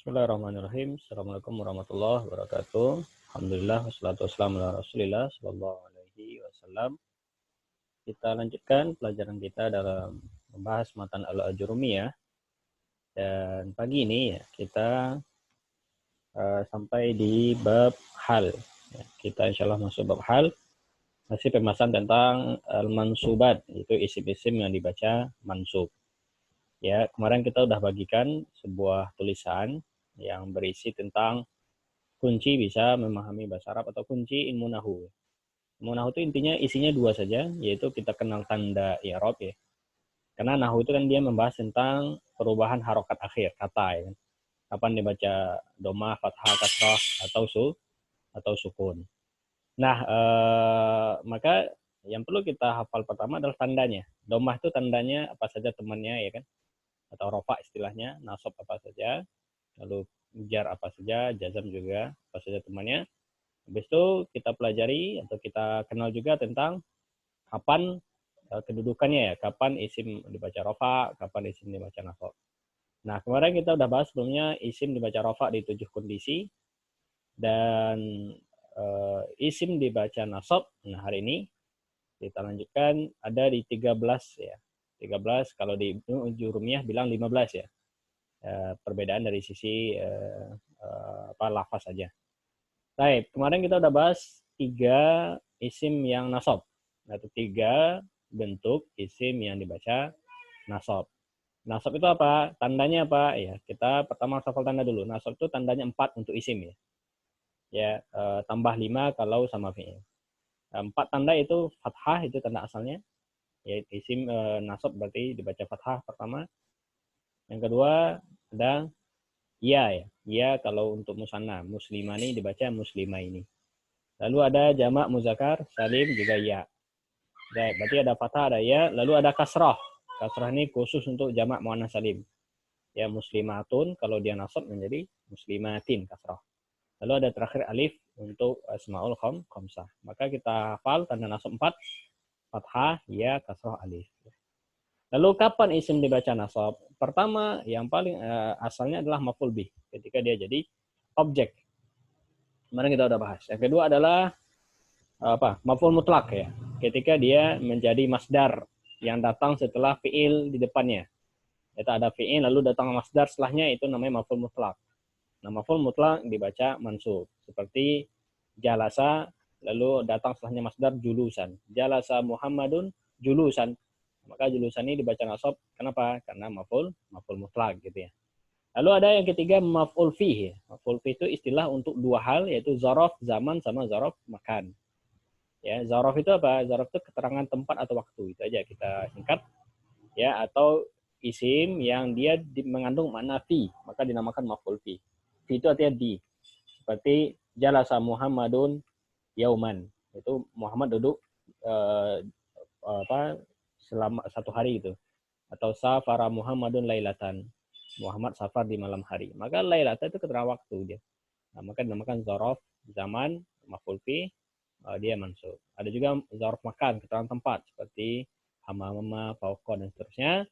Bismillahirrahmanirrahim. Assalamualaikum warahmatullahi wabarakatuh. Alhamdulillah wassalatu wassalamu ala Rasulillah sallallahu alaihi wasallam. Kita lanjutkan pelajaran kita dalam membahas matan al-ajurumiyah. Dan pagi ini ya, kita sampai di bab hal. Ya, kita insyaallah masuk bab hal. Masih pembahasan tentang al-mansubat, yaitu isim-isim yang dibaca mansub. Ya, kemarin kita udah bagikan sebuah tulisan yang berisi tentang kunci bisa memahami bahasa Arab atau kunci ilmu nahu. Ilmu nahu itu intinya isinya dua saja, yaitu kita kenal tanda i'rab ya. Karena nahu itu kan dia membahas tentang perubahan harokat akhir kata ya kan. Kapan dibaca domah, fathah, kasrah atau sukun. Nah, maka yang perlu kita hafal pertama adalah tandanya. Domah itu tandanya apa saja temannya ya kan, atau rofa istilahnya, nasab apa saja, lalu jar apa saja, jazam juga apa saja temannya. Habis itu kita pelajari atau kita kenal juga tentang kapan kedudukannya ya, kapan isim dibaca rofa, kapan isim dibaca nasab. Nah, kemarin kita udah bahas sebelumnya isim dibaca rofa di 7 kondisi dan isim dibaca nasab. Nah, hari ini kita lanjutkan ada di 13 ya. 13 kalau di Jurumiyah bilang 15 ya. Perbedaan dari sisi lafaz saja. Baik, kemarin kita udah bahas 3 isim yang nasab. Atau 3 bentuk isim yang dibaca nasab. Nasab itu apa? Tandanya apa? Ya, kita pertama hafal tanda dulu. Nasab itu tandanya 4 untuk isim ya. Ya, tambah 5 kalau sama fi'il. 4 tanda itu fathah, itu tanda asalnya. Ya, isim nasab berarti dibaca fathah pertama. Yang kedua ada ya. Ya kalau untuk musanna, muslimani dibaca muslimah ini. Lalu ada jamak muzakkar salim juga ya. Baik, berarti ada fathah, ada ya, lalu ada kasrah. Kasrah ini khusus untuk jamak muannats salim. Ya, muslimatun kalau dia nasab menjadi muslimatin kasrah. Lalu ada terakhir alif untuk asmaul khamsah. Maka kita hafal tanda nasab 4, fathah, ya, kasrah, alif. Lalu kapan isim dibaca nasab? Pertama, yang paling asalnya adalah maf'ul bih, ketika dia jadi objek. Kemarin kita udah bahas. Yang kedua adalah maf'ul mutlak ya, ketika dia menjadi masdar yang datang setelah fi'il di depannya. Itu ada fi'il lalu datang masdar setelahnya, itu namanya maf'ul mutlak. Nah, maf'ul mutlak dibaca mansub. Seperti jalasa lalu datang setelahnya masdar julusan. Jalasa Muhammadun julusan. Maka julusan ini dibaca nasab. Kenapa? Karena maf'ul mutlak gitu ya. Lalu ada yang ketiga maf'ul fih. Maf'ul fih itu istilah untuk 2 hal, yaitu zaraf zaman sama zaraf makan. Ya, zaraf itu apa? Zaraf itu keterangan tempat atau waktu. Itu aja kita singkat. Ya, atau isim yang dia mengandung makna fi, maka dinamakan maf'ul fi. Fi itu artinya di. Seperti jalasa Muhammadun yauman. Itu Muhammad duduk selama 1 hari gitu. Atau safara Muhammadun lailatan. Muhammad safar di malam hari. Maka lailatan itu keterangan waktu dia. Nah, maka dinamakan zaraf zaman, maf'ul fi, dia mansub. Ada juga zaraf makan, keterangan tempat seperti hamama, fauqa dan seterusnya.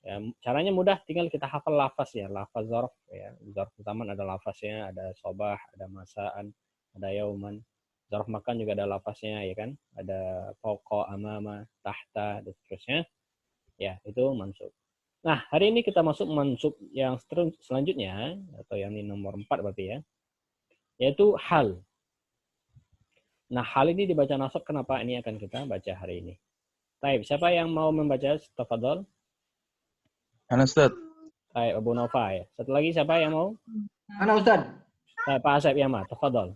Ya, caranya mudah, tinggal kita hafal lafaz ya, lafaz zarf ya. Zarf zaman ada lafaznya, ada sobah, ada masaan, ada yauman. Zarf makan juga ada lafaznya ya kan, ada fauqa, amama, tahta dan seterusnya. Ya, itu mansub. Nah, hari ini kita masuk mansub yang selanjutnya, atau yang ini nomor 4 berarti ya, yaitu hal. Nah, hal ini dibaca nasab, kenapa? Ini akan kita baca hari ini. Baik, siapa yang mau membaca? Tafadhol. Ana Ustaz. Baik, Abu Naufal ya. Satu lagi siapa yang mau? Ana Ustaz. Baik, Pak Asep Yama, tafadhol.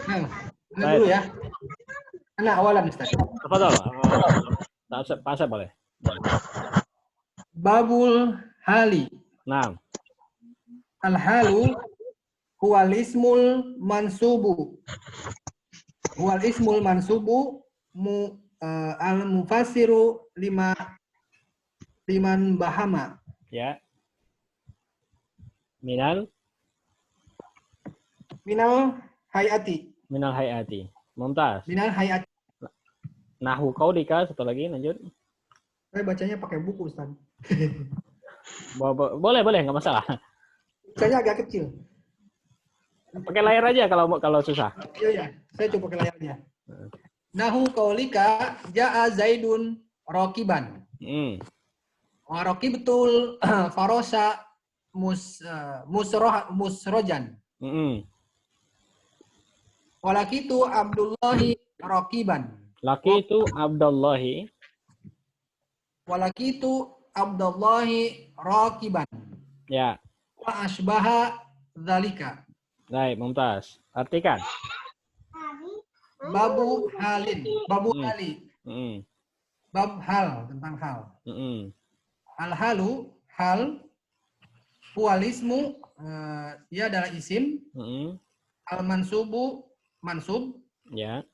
Ana dulu ya. Ana awalan Ustaz. Tafadhol. Pak Asep boleh. Babul hali. Nah. Al-halu huwal ismul mansubu. Huwal ismul mansubu al-mufassiru liman bahama. Ya. Minal hayati. Minal hayati. Mumtaz. Minal hayati. Nahu qaulika, satu lagi lanjut. Saya bacanya pakai buku Ustaz. Boleh, nggak masalah. Tulisannya agak kecil. Pakai layar aja kalau susah. Iya, ya. Saya coba pakai layarnya. Nahu qaulika ja'a Zaidun rokiban. Roki betul farosa musrojan. Walaki itu Abdullahi rokiban. Laki itu Abdullahi. Walaki itu Abdullahi rokiban. Ya. Wa asbaha dzalika. Baik, Mumtaz. Artikan. Babu halin. Babu hali. Bab hal, tentang hal. Al-halu, hal. Huwalismu, dia adalah isim. Al-mansubu, mansub. Ya.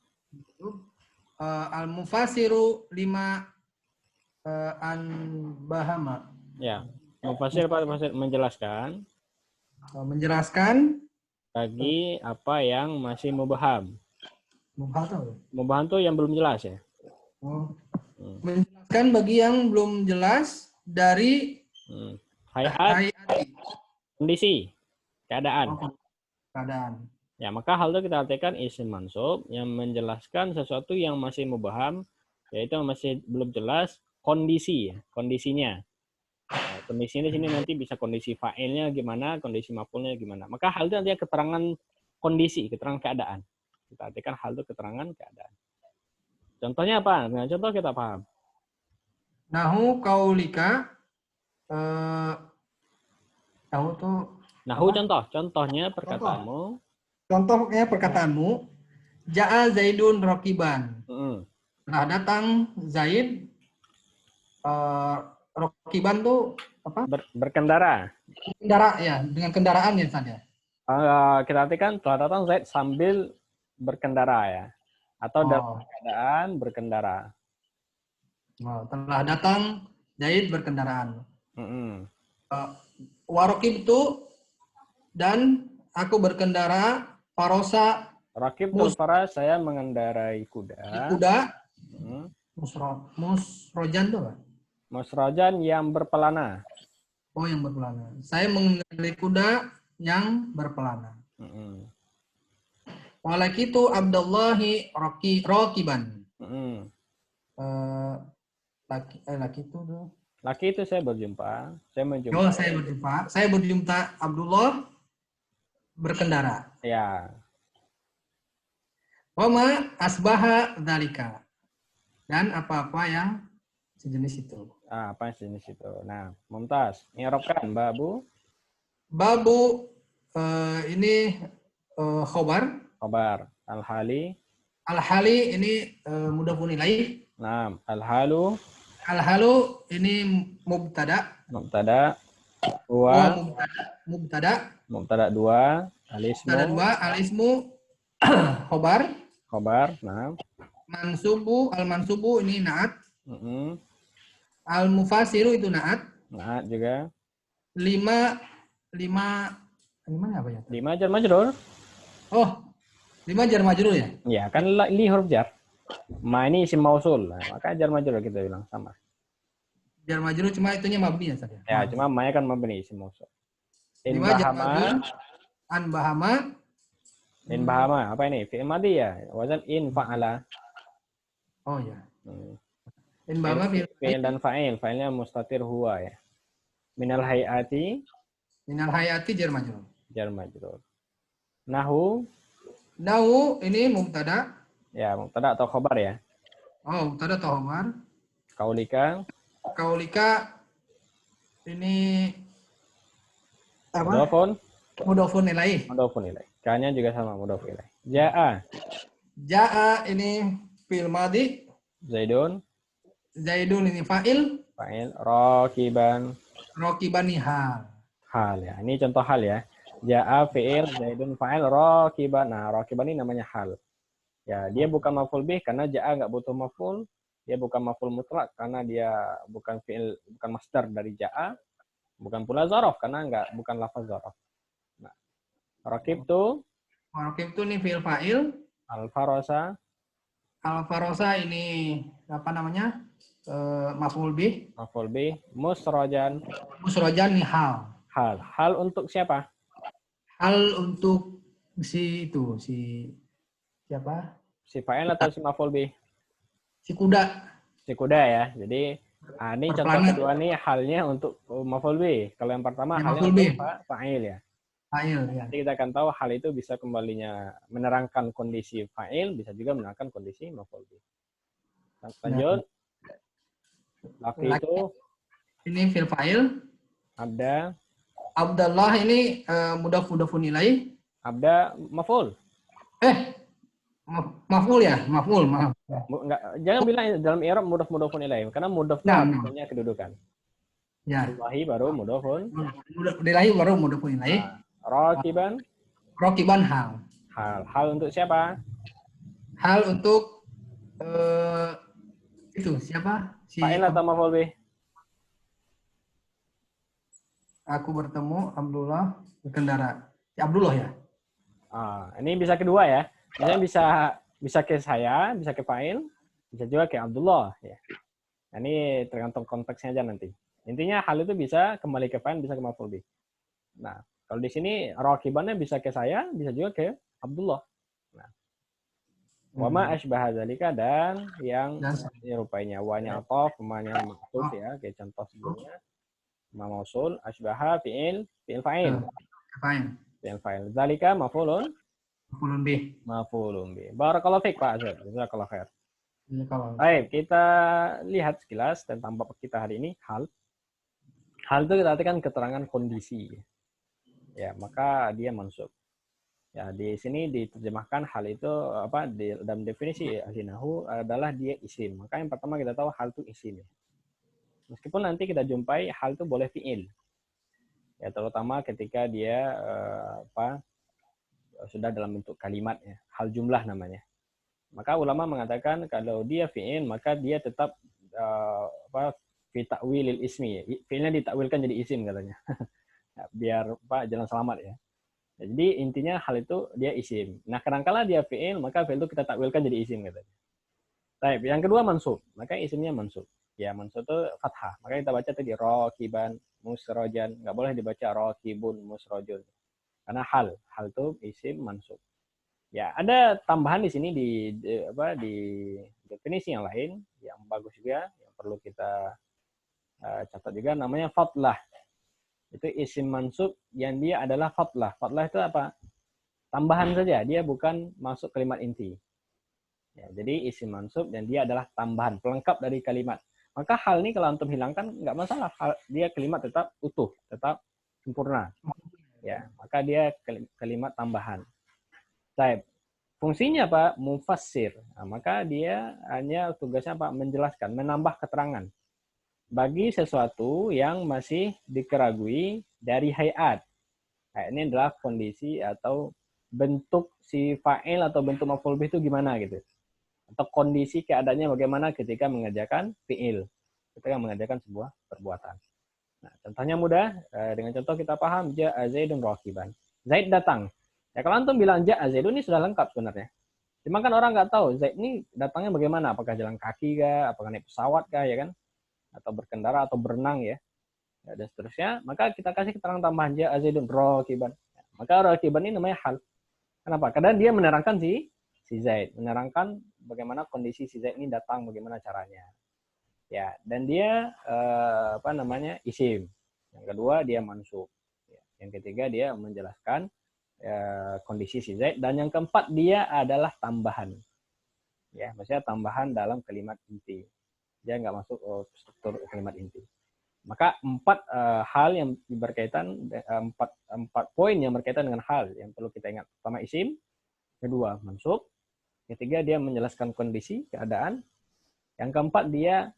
Al-mufasiru lima an-bahama. Ya. Mufasir menjelaskan. Menjelaskan Bagi apa yang masih mubham. Mubham itu yang belum jelas ya. Menjelaskan bagi yang belum jelas dari hayat, kondisi, keadaan. Keadaan. Ya, maka hal itu kita artikan isim mansub yang menjelaskan sesuatu yang masih mubham, yaitu masih belum jelas kondisi, kondisinya. Nah, kondisinya di sini nanti bisa kondisi fa'ilnya gimana, kondisi maf'ulnya gimana. Maka hal itu nanti keterangan kondisi, keterangan keadaan. Kita artikan hal itu keterangan keadaan. Contohnya apa? Nah, contoh kita paham. Nahu kaulika tahu tuh. Nahu contohnya perkataanmu. Contohnya perkataanmu. Ja'a Zaidun rokiban. Telah datang Zaid. Rokiban tuh apa? Berkendara. Ya, dengan kendaraan ya saja. Kita artikan telah datang Zaid sambil berkendara ya. Atau dalam keadaan berkendara. Telah datang Zaid berkendaraan. Warokib itu dan aku berkendara farosa. Rakib itu saya mengendarai kuda. Musrojan tuh apa? Musrojan yang berpelana. Oh, yang berpelana. Saya mengendarai kuda yang berpelana. Walaki itu Abdullahi rokiban. Laki itu tuh. Laki itu saya berjumpa. Saya berjumpa Abdullah berkendara. Ya. Wama asbaha dzalika. Dan apa-apa yang sejenis itu. Apa sejenis itu? Nah, Mumtaz, i'rabkan babu. Babu ini khobar. Khobar. Al-hali. Al-hali ini mudhafun ilaih. Nah, al-halu. Al-halu ini mubtada. Mubtada. Dua. Mubtada 2. Alismu. Mubtada 2. Alismu khobar. Khobar. Nah. Al-mansubu ini naat. Al-mufasiru itu naat. Naat juga. 5 apa ya? 5 jar majrur. Oh, 5 jar majrur ya? Ya, kan li huruf jar. Ma ini isim mausul. Nah, maka jar majrur kita bilang sama. Jar majrur cuma itunya mabni ya saja. Ya, cuma ma kan mabni isim mausul. 5 jar majrur. An bahama. In bahama apa ini? Fi'il madhi ya. Wazan in fa'ala. Oh ya. In bahama fi'il dan fa'il. Fa'ilnya mustatir huwa ya. Minal hayati. Minal hayati jar majrur. Jar majrur. Nahu ini mubtada. Ya, mubtada atau khobar ya. Oh, mubtada atau khobar. Kaulika ini apa? Mudhofun ilaih. K-nya juga sama mudhofun ilaih. Ja'a ini fi'il madhi. Zaidun ini fa'il. Rokiban ini hal. Hal ya. Ini contoh hal ya. Ja'a fi'il, Zaidun fa'il, rokiban. Nah, rokiban ini namanya hal. Ya, dia bukan maf'ul bih karena ja'a nggak butuh maf'ul. Dia bukan maf'ul mutlak karena dia bukan fi'il, bukan masdar dari ja'a. Bukan pula zaraf karena bukan lafaz zaraf. Nah, rokib itu ini fi'il fa'il. Al-farosa ini apa namanya? Maf'ul bih. Musrojan Musrojan ini hal. Hal. Hal untuk siapa? Hal untuk si itu, siapa? Si fa'il atau si maf'ul bih? Si kuda. Si kuda ya. Jadi ini contoh Berplanet. kedua nih halnya untuk maf'ul bih. Kalau yang pertama Ya, halnya maf'ul untuk bih. fa'il ya. Fa'il ya. Nanti kita akan tahu hal itu bisa kembalinya menerangkan kondisi fa'il, bisa juga menerangkan kondisi maf'ul bih. Lanjut. Laki Laki itu ini fil fa'il. abda, Abdullah ini mudhaf ilaih. abda maf'ul. Maf'ul ya, maf'ul, maaf. Enggak, jangan bilang dalam i'rab mudhaf-mudhafun ilaih karena mudhaf itu Nah, artinya kedudukan. ya. Allahi baru mudhafun. Mudhaf ilaih baru mudhaf ilaih. Rakiban Rokiban hal. hal. Hal untuk siapa? Hal untuk itu siapa? Si Fa'il atau maf'ul bih? aku bertemu Abdullah berkendara. Si Abdullah ya. Ini bisa kedua ya. Misalnya bisa ke saya, bisa ke fa'il, bisa juga ke Abdullah ya. Nah, ini tergantung konteksnya aja nanti. Intinya hal itu bisa kembali ke fa'il, bisa ke maf'ul bih. Nah, kalau di sini rakibannya bisa ke saya, bisa juga ke Abdullah. Nah, wa ma asbaha dzalika dan yang nyerupainya. Wa-nya ataf, ma-nya maktuf ya, kayak contoh sebelumnya. Ma mausul, asbaha fi'il fa'il. Fa'il. Fi'il fa'il. Dzalika maf'ulun Maf'ulun bih. maf'ulun bih. Barakallahu fiik Pak Azhar. Jazakallahu khair. Ini kalau Baik, kita lihat sekilas tentang bab kita hari ini, hal. Hal itu kita artikan keterangan kondisi. Ya, maka dia mansub. Ya, di sini diterjemahkan hal itu dalam definisi ahli-nahwu adalah dia isim. Maka yang pertama kita tahu hal itu isim. Meskipun nanti kita jumpai hal itu boleh fi'il. Ya, terutama ketika dia sudah dalam bentuk kalimat ya, hal jumlah namanya. Maka ulama mengatakan kalau dia fi'il maka dia tetap fi ta'wilil ismi. Fi'ilnya ditakwilkan jadi isim katanya. Biar jalan selamat ya. Jadi intinya hal itu dia isim. Nah, kadangkala dia fi'il maka fi'il itu kita takwilkan jadi isim katanya. Baik, yang kedua mansub. Maka isimnya mansub. Ya, mansub itu fathah. Maka kita baca tadi rakiban, musrojan. Nggak boleh dibaca rakibun, musrojun. Karena hal itu isim mansub. Ya, ada tambahan di sini di definisi yang lain yang bagus juga yang perlu kita catat juga namanya fatlah. Itu isim mansub yang dia adalah fatlah. Fatlah itu apa? Tambahan saja, dia bukan masuk kalimat inti. Ya, jadi isim mansub dan dia adalah tambahan, pelengkap dari kalimat. Maka hal ini kalau antum hilangkan nggak masalah, dia kalimat tetap utuh, tetap sempurna. Ya, maka dia kalimat tambahan. Baik. Fungsinya apa? Mufassir. Nah, maka dia hanya tugasnya apa? Menjelaskan, menambah keterangan bagi sesuatu yang masih dikeragui dari hayat. Nah, ini adalah kondisi atau bentuk si fa'il atau bentuk maf'ul bih itu gimana gitu. Atau kondisi keadaannya bagaimana ketika mengerjakan fi'il. Ketika mengerjakan sebuah perbuatan. Nah, contohnya mudah. Dengan contoh kita paham. Ja'a Zaidun rakiban. Zaid datang. Ya kalau antum bilang Ja'a Zaidun ini sudah lengkap sebenarnya. Cuma kan orang nggak tahu Zaid ini datangnya bagaimana. Apakah jalan kaki kah? Apakah naik pesawat kah? Ya kan? Atau berkendara atau berenang ya. Dan seterusnya. Maka kita kasih keterangan tambahan Ja'a Zaidun rakiban. Maka rakiban ini namanya hal. Kenapa? Karena dia menerangkan si Zaid. Menerangkan bagaimana kondisi si Zaid ini datang. Bagaimana caranya. Ya, dan dia isim. Yang kedua dia mansub. Yang ketiga dia menjelaskan kondisi si Zaid dan yang keempat dia adalah tambahan. Ya, maksudnya tambahan dalam kalimat inti. Dia nggak masuk struktur kalimat inti. Maka empat hal yang berkaitan empat poin yang berkaitan dengan hal yang perlu kita ingat. Pertama isim, kedua mansub, ketiga dia menjelaskan kondisi keadaan, yang keempat dia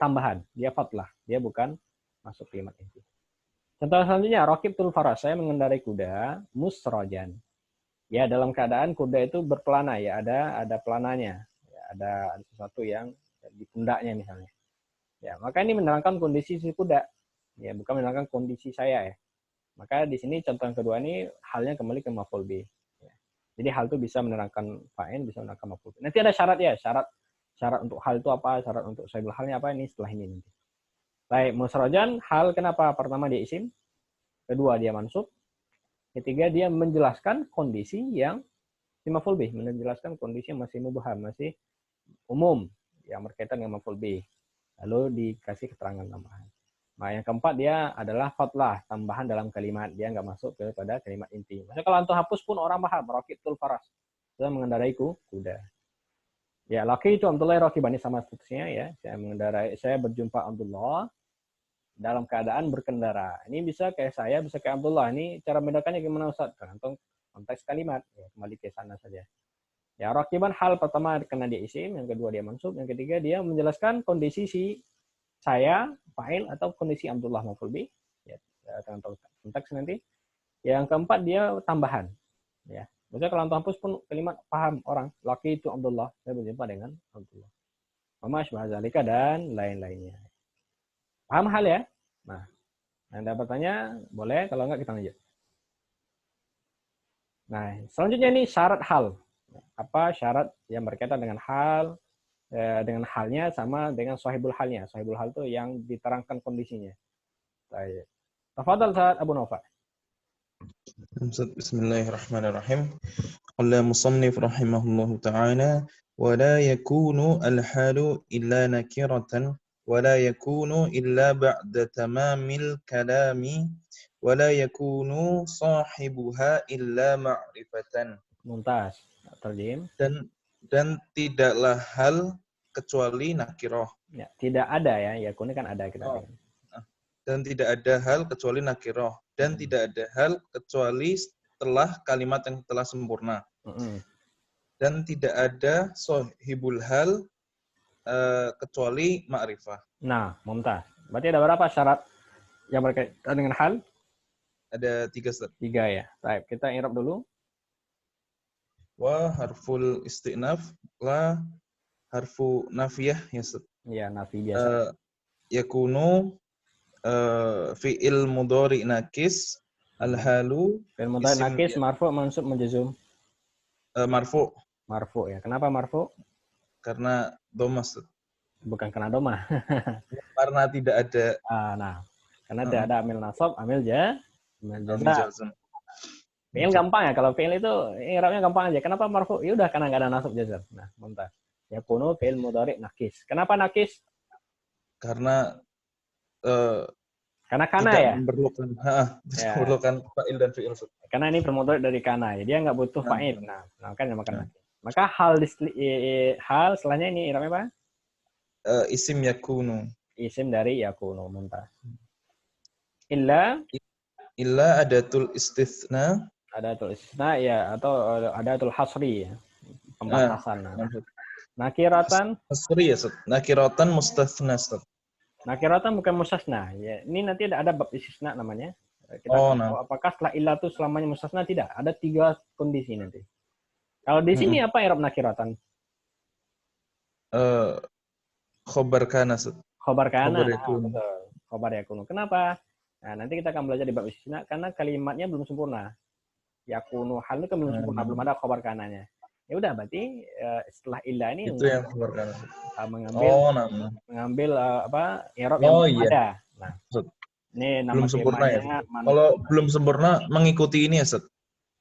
tambahan, dia fatlah, dia bukan masuk kalimat inti. Contoh selanjutnya, rakibtul faras, saya mengendarai kuda musrojan. Ya, dalam keadaan kuda itu berpelana ya, ada pelananya, ya, ada sesuatu yang di pundaknya misalnya. Ya, maka ini menerangkan kondisi si kuda. Ya, bukan menerangkan kondisi saya ya. Maka di sini contoh yang kedua ini halnya kembali ke maf'ul bih. Ya. Jadi hal itu bisa menerangkan fa'il, bisa menerangkan maf'ul bih. Nanti ada syarat ya, syarat untuk hal itu apa, syarat untuk saibul halnya apa, ini setelah ini nanti. Baik, musrojan, hal kenapa? Pertama dia isim, kedua dia mansub, ketiga dia menjelaskan kondisi yang maf'ul bih, menjelaskan kondisi yang masih mubham, masih umum yang berkaitan dengan maf'ul bih. Lalu dikasih keterangan tambahan. Nah, yang keempat dia adalah fadlah, tambahan dalam kalimat, dia nggak masuk kepada kalimat inti. Maksudnya kalau antum hapus pun orang paham, rakibtul faras, saya mengendarai kuda. Ya, laki itu Abdullah rakibani sama seterusnya ya. Saya berjumpa Abdullah dalam keadaan berkendara. Ini bisa kayak saya, bisa kayak Abdullah. Ini cara membedakannya gimana Ustaz? Tergantung konteks kalimat. Ya, kembali ke sana saja. Ya, rakiban hal pertama karena dia isim, yang kedua dia mansub, yang ketiga dia menjelaskan kondisi si saya, fa'il atau kondisi Abdullah maf'ul bih. Ya, tergantung konteks nanti. Yang keempat dia tambahan. Ya. Maksudnya kalau antum hapus pun kalimat paham orang. Laki itu Abdullah. Saya berjumpa dengan Abdullah. Mama syabazalika dan lain-lainnya. Paham hal ya? Nah, Anda bertanya, boleh. Kalau enggak kita lanjut. Nah, selanjutnya ini syarat hal. Apa syarat yang berkaitan dengan hal, dengan halnya sama dengan sahibul halnya. Sahibul hal itu yang diterangkan kondisinya. Baik. Tafadhal Ustaz Abu Naufal. Bismillahirrahmanirrahim. Qala musannif rahimahullahu ta'ala wa la yakunu al-halu illa nakiratan wa la yakunu illa ba'da tamamil kalami wa la yakunu sahibuha illa ma'rifatan. Mumtaz. Terjem. Dan tidaklah hal kecuali nakirah. Ya, tidak ada ya. Ya, ini kan ada kita. Dan tidak ada hal kecuali nakirah. Dan tidak ada hal kecuali setelah kalimat yang telah sempurna. Dan tidak ada sahibul hal kecuali ma'rifah. Nah, mumtaz. Berarti ada berapa syarat yang berkaitan dengan hal? Ada 3 Ustaz. 3 ya. Baik, kita i'rab dulu. Wa harful istinaf la harfu nafiyah ya Ustaz. Ya, nafi biasa. Yakunu fi'il mudhari nakis al-halu Fi'il mudhari nakis marfu' mansub majzum. Marfu'. Marfu' ya. Kenapa marfu'? Karena dhamma. Bukan karena dhamma. Karena tidak ada karena tidak ada amil nasab, amil jazm. Fi'il gampang ya, kalau fi'il itu i'rabnya gampang aja. Kenapa marfu'? Ya udah karena enggak ada nasab jazm. Nah, mantap. Yakunu fi'il mudhari nakis. Kenapa nakis? Karena karena kana tidak ya. memerlukan fa'il dan fi'il. Karena ini bermodal dari kana, ya. Dia nggak butuh fa'il. Nah, kan makan nakis. Maka hal setelahnya ini i'rabnya apa? Isim yakunu. Isim dari yakunu, mantap. Illa adatul istitsna. Adatul istitsna ya, atau adatul hasri ya. Pembatasan. Nakiratan. Hasri ya, Ustaz. Nakiratan mustatsna, Ustaz. Nakiratan bukan mustasna. Ya, ini nanti ada bab istisna namanya. Kita tahu apakah setelah illa itu selamanya mustasna? Tidak. Ada 3 kondisi nanti. Kalau di sini apa i'rab nakiratan? Khobar kana, Ustaz. Khobar kana. Betul. Khobar yakunu. Kenapa? Nah, nanti kita akan belajar di bab istisna karena kalimatnya belum sempurna. Yakunu hal itu kan belum sempurna, belum ada khobar kananya. Ya udah, berarti setelah illa ini itu yang khobar kana. mengambil i'rab yang belum ada. Nah, ini nama belum sempurna ya. Kalau belum sempurna mengikuti ini ya, Ustaz.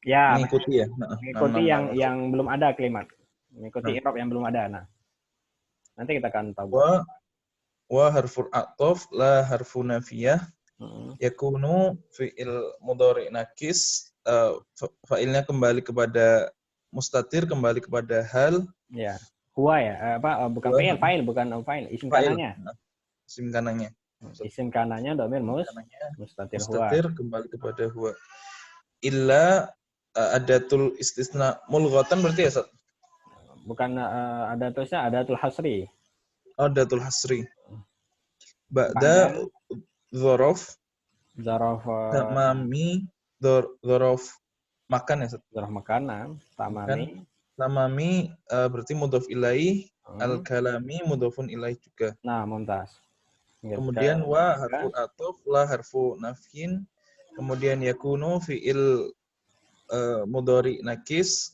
Ya, mengikuti ya. Mengikuti yang belum ada kalimat. Mengikuti i'rab yang belum ada. Nah, nanti kita akan tahu. Wa harful a'taf la harfu nafiyah. Yakunu fi'il mudhari nakis, fa'ilnya kembali kepada mustatir, kembali kepada hal. Ya. Huwa ya, bukan fa'il, bukan fa'il, isim kananya. Isim kananya. Isim kananya dhamir mustatir huwa. Mustatir kembali kepada huwa. Illa adatul istisna mulghatan berarti ya, Ustaz? Bukan adatul hasri. Adatul hasri. Ba'da dzaraf tamami dzaraf makan ya, Ustaz? Dzaraf makanan, tamami berarti mudhaf ilaih, al-kalami mudhafun ilaih juga. Nah, mumtaz. Kemudian wa harfu atuf la harfu nafyin. Kemudian yakunu fi'il mudhari nakis,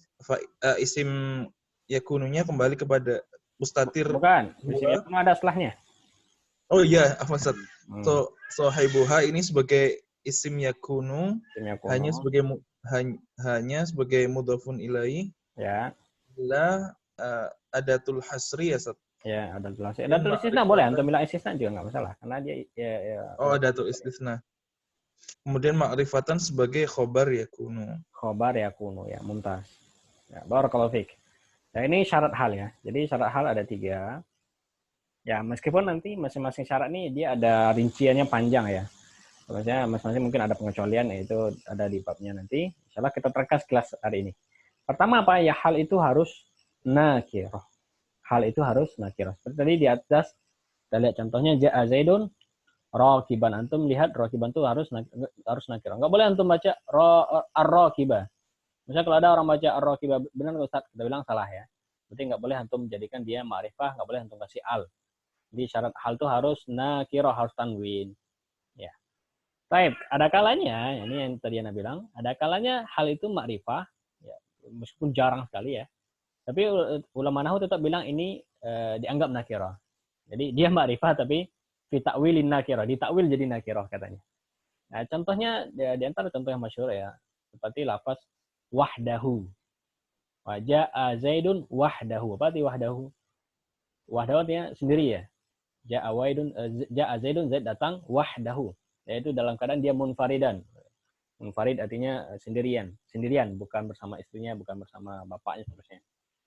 isim yakununya kembali kepada mustatir. Bukan, isim yakunu ada setelahnya. Oh iya, Ustaz. So sahibuha ini sebagai isim yakunu Yakunu. hanya sebagai mudhafun ilaih. Ya. Bila adatul hasri ya, Ustaz. Ya, ada tulis. Ya, Ada tulis istisna boleh, antum bilang istisna juga nggak masalah, karena dia adatul istisna. Kemudian ma'rifatan sebagai khobar yakunu. Khobar yakunu, ya, mumtaz. Ya, barakallahu fiik. Nah, ini syarat hal ya. Jadi syarat hal ada 3. Ya, meskipun nanti masing-masing syarat ini dia ada rinciannya panjang ya. Maksudnya masing-masing mungkin ada pengecualian, yaitu ada di babnya nanti. Insyaallah kita terkas kelas hari ini. Pertama apa? Ya, hal itu harus nakirah. Hal itu harus nakirah. Seperti tadi di atas kita lihat contohnya ja'a Zaidun rakiban. Antum lihat rakiban itu harus nakirah. Enggak boleh antum baca ar-rakibah. Misalnya kalau ada orang baca ar-rakibah, benar Ustaz? Kita bilang salah ya. Berarti enggak boleh antum jadikan dia ma'rifah, enggak boleh antum kasih al. Jadi syarat hal itu harus nakirah, harus tanwin. Ya. Baik, ada kalanya, ini yang tadi Anda bilang, ada kalanya hal itu ma'rifah, ya, meskipun jarang sekali ya. Tapi ulama nahwu tetap bilang ini dianggap nakirah. Jadi dia ma'rifah tapi fi ta'wilin nakirah, ditakwil jadi nakirah katanya. Nah, contohnya di antara contoh yang masyhur ya, seperti lafaz wahdahu. Wa ja'a Zaidun wahdahu. Apa arti wahdahu? Wahdahu artinya sendiri ya. Ja'a Zaidun, Zaid datang wahdahu. Yaitu dalam keadaan dia munfaridan. Munfarid artinya sendirian, bukan bersama istrinya, bukan bersama bapaknya seterusnya.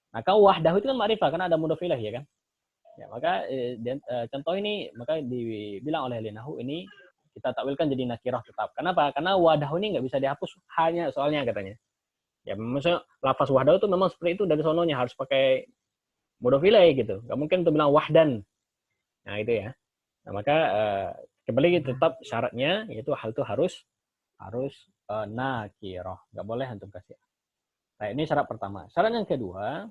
Maka wahdahu itu kan ma'rifah karena ada mudhof ilaih ya kan. Ya, maka contoh ini maka dibilang oleh Linahu ini kita takwilkan jadi nakirah tetap. Kenapa? Karena wahdahu ini nggak bisa dihapus hanya soalnya katanya. Ya, maksudnya lafaz wahdahu itu memang seperti itu dari sononya harus pakai mudhof ilaih gitu. Nggak mungkin untuk bilang wahdan. Nah, itu ya. Nah, maka kembali tetap syaratnya yaitu hal itu harus nakirah. Nggak boleh antum kasih. Nah, ini syarat pertama. Syarat yang kedua,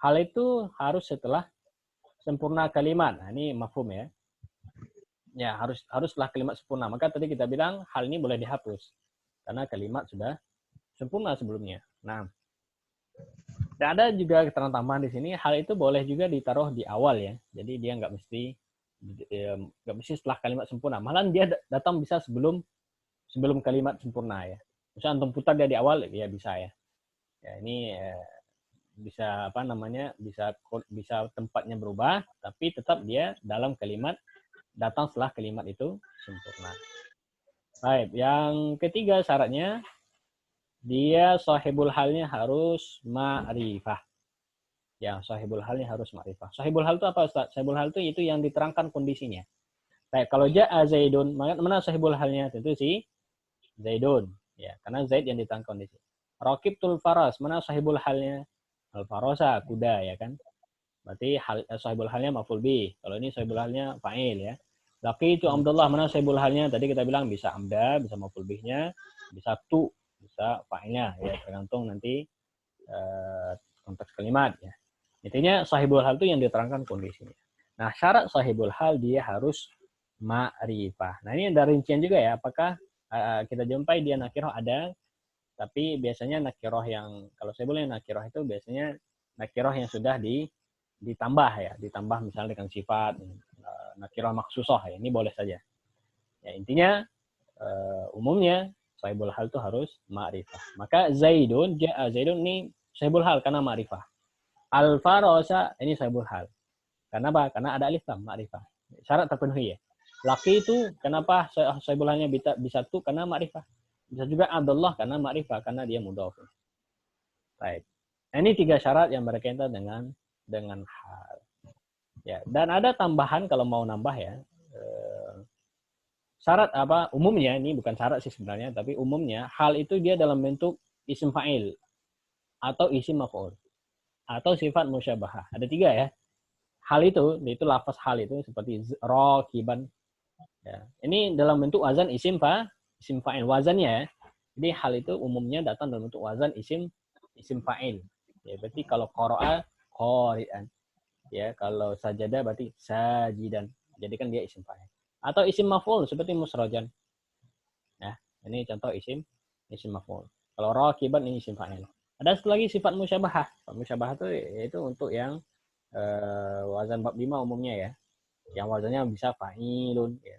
hal itu harus setelah sempurna kalimat. Nah, ini mafhum ya. Ya, haruslah kalimat sempurna. Maka tadi kita bilang hal ini boleh dihapus karena kalimat sudah sempurna sebelumnya. Nah, dan ada juga keterangan tambahan di sini, hal itu boleh juga ditaruh di awal ya. Jadi dia nggak mesti setelah kalimat sempurna. Malah dia datang bisa sebelum kalimat sempurna ya. Misalnya antum putar dia di awal ya bisa ya. Ya, ini bisa bisa tempatnya berubah, tapi tetap dia dalam kalimat datang setelah kalimat itu sempurna. Baik, yang ketiga syaratnya dia sahibul halnya harus ma'rifah. Ya, sahibul halnya harus ma'rifah. Sahibul hal itu apa, Ustaz? Sahibul hal itu yang diterangkan kondisinya. Baik, kalau ja'a Zaidun, mana sahibul halnya? Tentu si Zaidun. Ya, karena Zaid yang diterangkan kondisi. Raqibtul faras, mana sahibul halnya? Al-farasa, kuda ya kan. Berarti sahibul halnya maf'ul bih. Kalau ini sahibul halnya fa'il ya. Laqitu Abdullah, mana sahibul halnya? Tadi kita bilang bisa amda, bisa maf'ul bihnya, bisa tu, bisa fa'ilnya ya, tergantung nanti konteks kalimat ya. Intinya sahibul hal itu yang diterangkan kondisinya. Nah, syarat sahibul hal dia harus ma'rifah. Nah, ini ada rincian juga ya, apakah kita jumpai dia nakirah ada, tapi biasanya nakirah yang, kalau saya boleh nakirah itu biasanya nakirah yang sudah ditambah ya, ditambah misalnya dengan sifat nakirah maksusah ya, ini boleh saja. Ya, intinya umumnya sahibul hal itu harus ma'rifah. Maka Zaidun, ja'a Zaidun ini sahibul hal karena ma'rifah. Al-farasa ini sahibul hal. Karena apa? Karena ada alif lam ma'rifah. Syarat terpenuhi ya. Laki itu kenapa sahibul halnya bisa tu karena ma'rifah. Bisa juga Abdullah karena ma'rifah, karena dia mudhaf. Baik. Nah, ini 3 syarat yang berkaitan dengan hal. Ya, dan ada tambahan kalau mau nambah ya. Syarat apa? Umumnya ini bukan syarat sih sebenarnya, tapi umumnya hal itu dia dalam bentuk isim fa'il atau isim maf'ul atau sifat musyabahah. Ada 3 ya. Hal itu lafaz hal itu seperti raqiban. Ya. Ini dalam bentuk wazan isim fa'il wazannya ya. Jadi hal itu umumnya datang dalam bentuk wazan isim fa'il. Ya, berarti kalau qara'a qari'an. Ya, kalau sajada berarti sajidan. Jadi kan dia isim fa'il. Atau isim maf'ul seperti musrajan. Nah, ini contoh isim maf'ul. Kalau raqiban ini isim fa'il. Ada satu lagi sifat musyabahah. Musyabahah itu untuk yang wazan bab 5 umumnya ya. Yang wazannya bisa fa'ilun ya.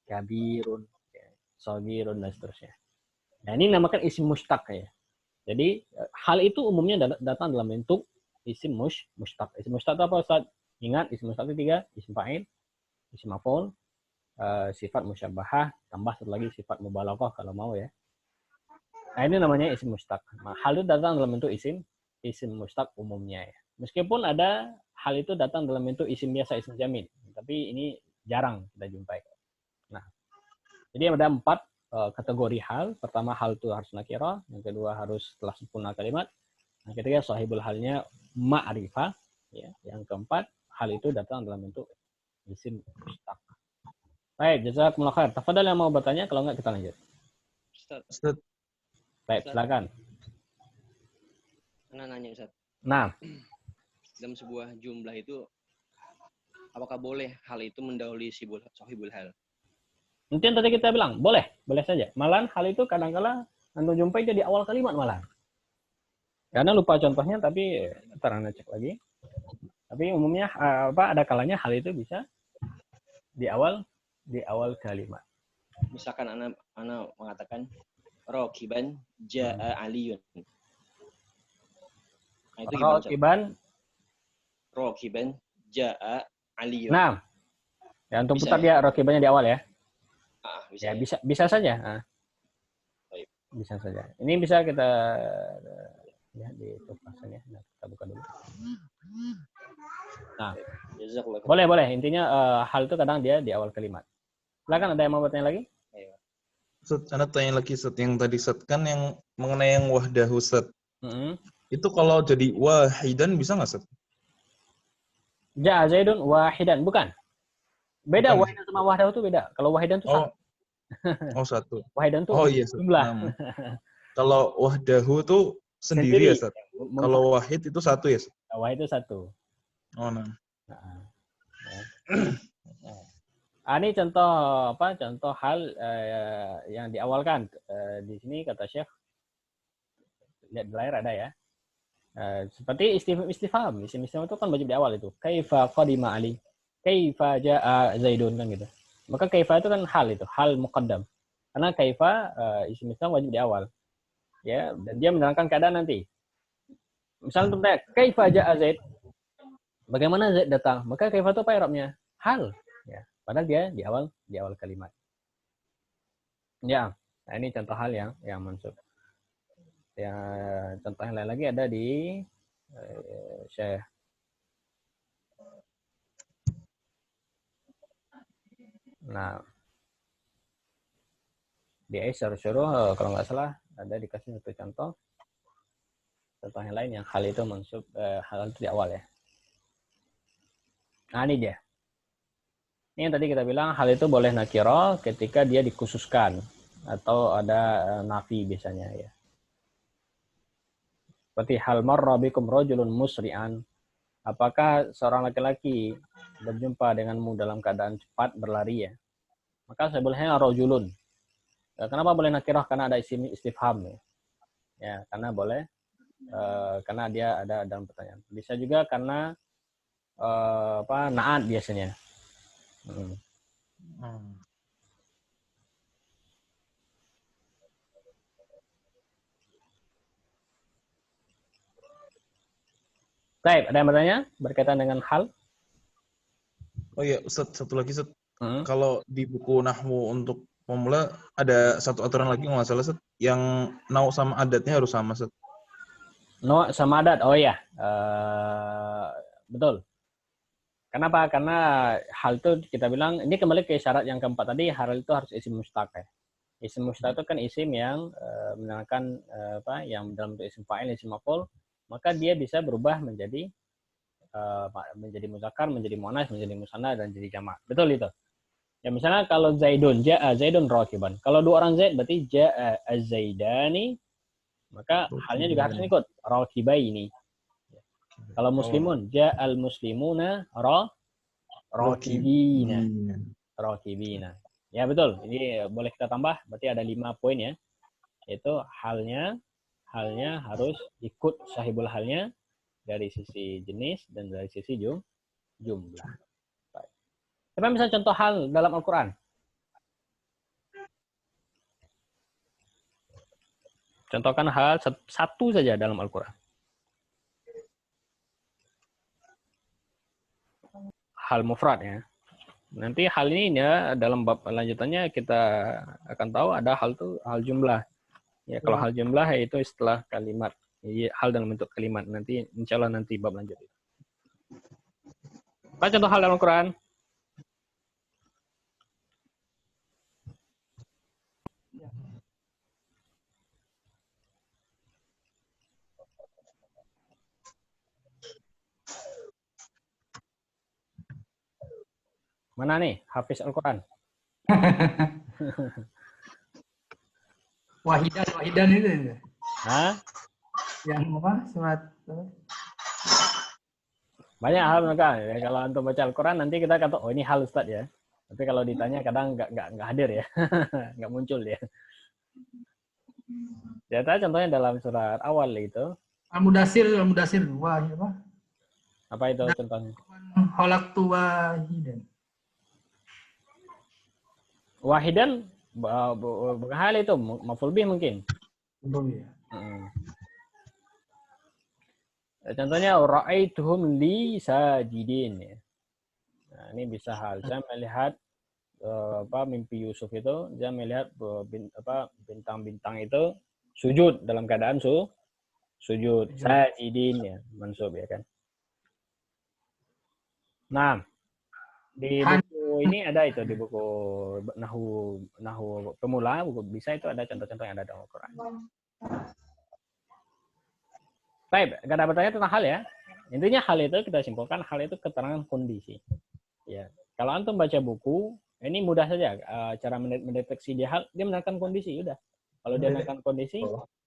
Kabirun ya. shagirun dan seterusnya. Nah, ini namakan isim mustaq ya. Jadi hal itu umumnya datang dalam bentuk isim mustaq. Isim mustaq itu apa Ustaz? Ingat, isim mustaq itu 3, isim fa'il, isim maf'ul, sifat musyabbahah, tambah satu lagi sifat mubalaghah kalau mau ya. Nah, ini namanya isim mustaq. Nah, hal itu datang dalam bentuk isim mustaq umumnya ya. Meskipun ada hal itu datang dalam bentuk isim biasa, isim jamil, tapi ini jarang kita jumpai. Nah, jadi ada 4 kategori hal. Pertama, hal itu harus nakirah. Yang kedua, harus telah sempurna kalimat. Yang ketiga, sahibul halnya ma'rifah. Ya. Yang keempat, hal itu datang dalam bentuk isim mustaq. Baik, jazakumullah khair. Tafadhal yang mau bertanya, kalau enggak kita lanjut. Ustaz. Baik, silakan. Nanya Ustaz. Nah, Dalam sebuah jumlah itu, apakah boleh hal itu mendahului sahibul hal? nanti yang tadi kita bilang, boleh saja. Malahan hal itu kadang-kala antum jumpai di awal kalimat malah. Karena lupa contohnya, tapi ntar anda cek lagi. Tapi umumnya ada kalanya hal itu bisa di awal kalimat. Misalkan anak mengatakan Rokiban ja'a aliyun. Nah, itu gimana? Rokiban ja'a aliyun. Nah, ya untuk putar ya rokibannya di awal ya. Bisa, ya, bisa saja. Nah. Bisa saja. Ini bisa kita lihat di tulisannya. Nah, kita buka dulu. Nah, boleh. Intinya hal itu kadang dia di awal kalimat. Silakan, ada yang mau bertanya lagi? Ustaz, Anda tanya lagi Ustaz, yang tadi Ustaz kan yang mengenai yang wahdahu Ustaz. Itu kalau jadi wahidan bisa nggak Ustaz? Ja'a Zaidun wahidan, bukan. Beda, wahidan sama wahdahu itu beda. Kalau wahidan itu satu. Satu. Wahidan itu iya, jumlah. Kalau wahdahu itu sendiri ya Ustaz. Kalau wahid itu satu ya Ustaz. Wahid itu satu. Ini contoh hal yang diawalkan di sini kata Syekh. Lihat di layar ada ya. Seperti istifham. Isim itu kan wajib di awal itu. Kaifa qadima Ali? Kaifa jaa Zaidun kan gitu. Maka kaifa itu kan hal muqaddam. Karena kaifa isim istifham wajib di awal. Ya, dan dia menerangkan keadaan nanti. Misalnya untuk kaifa jaa Zaid? Bagaimana Zaid datang? Maka kaifa itu apa i'rabnya? Hal, ya. Padahal dia di awal kalimat. Ya, nah ini contoh hal yang mansub. Ya, contoh yang lain lagi ada di Syekh. Nah, di Aisyah Syuruh kalau nggak salah ada dikasih satu contoh yang lain yang hal itu mansub, hal itu di awal ya. Nah, ini dia. Ini yang tadi kita bilang hal itu boleh nakiro ketika dia dikhususkan atau ada nafi biasanya ya. Seperti hal marra bikum rajulun musri'an. Apakah seorang laki-laki berjumpa denganmu dalam keadaan cepat berlari ya? Maka saya bolehnya rajulun. Ya, kenapa boleh nakirah? Karena ada isim istifham ya. Ya, karena boleh karena dia ada dalam pertanyaan. Bisa juga karena na'at biasanya. Baik, ada yang bertanya berkaitan dengan hal? Oh iya, Ustaz, satu lagi Ustaz. Kalau di buku Nahwu untuk pemula ada satu aturan lagi nggak salah Ustaz, yang nau sama adatnya harus sama Ustaz. No sama adat, oh iya, betul. Kenapa? Karena hal itu kita bilang, ini kembali ke syarat yang keempat tadi, hal itu harus isim mustaq ya. Isim mustaq itu kan isim yang menerangkan yang dalam bentuk isim fa'il, isim maf'ul, maka dia bisa berubah menjadi muzakkar, menjadi muannas, menjadi musanna dan jadi jamak. Betul itu. Ya misalnya kalau Zaidun, ja'a Zaidun rakiban. Kalau dua orang Zaid berarti ja'a az-Zaidani, maka halnya juga harus ikut rakibaini. Kalau muslimun, ja'al muslimuna rakibina. Ya betul. Ini boleh kita tambah, berarti ada 5 poin ya. Yaitu halnya harus ikut sahibul halnya dari sisi jenis dan dari sisi jumlah. Baik. Coba misalnya contoh hal dalam Al-Quran. Contohkan hal satu saja dalam Al-Quran. Hal mufrad ya. Nanti hal ini ya dalam bab lanjutannya kita akan tahu ada hal jumlah. Ya kalau hal jumlah itu setelah kalimat. Ya, hal dalam bentuk kalimat. Nanti insya Allah nanti bab lanjut. Apa contoh hal dalam Al-Quran? Mana nih Hafiz Al-Quran? Wahidan itu. Hah? Yang apa? Surat banyak hal mereka. Ya, kalau antum baca Al-Quran nanti kita kata oh ini hal Ustaz ya. Tapi kalau ditanya kadang nggak hadir ya, nggak muncul ya. Jadi contohnya dalam surat awal itu. Al-Mudassir. Wah, apa? Apa itu contohnya? Khalaqtu wahidan. Wahidan bukan hal itu, maf'ul bih mungkin. Belum ya. Contohnya ra'aituhum li sajidin ya. Nah, ini bisa hal. Saya melihat mimpi Yusuf itu, dia melihat bintang-bintang itu sujud dalam keadaan sujud. Sajidin ya, mansub ya kan. Nah, di buku ini ada itu, di buku Nahu Pemula, buku bisa itu ada contoh-contoh yang ada dalam Al-Quran. Baik, gak ada bertanya tentang hal ya. Intinya hal itu kita simpulkan, hal itu keterangan kondisi. Ya, kalau antum baca buku, ini mudah saja cara mendeteksi dia hal, dia menerangkan kondisi, udah. Kalau dia menerangkan kondisi,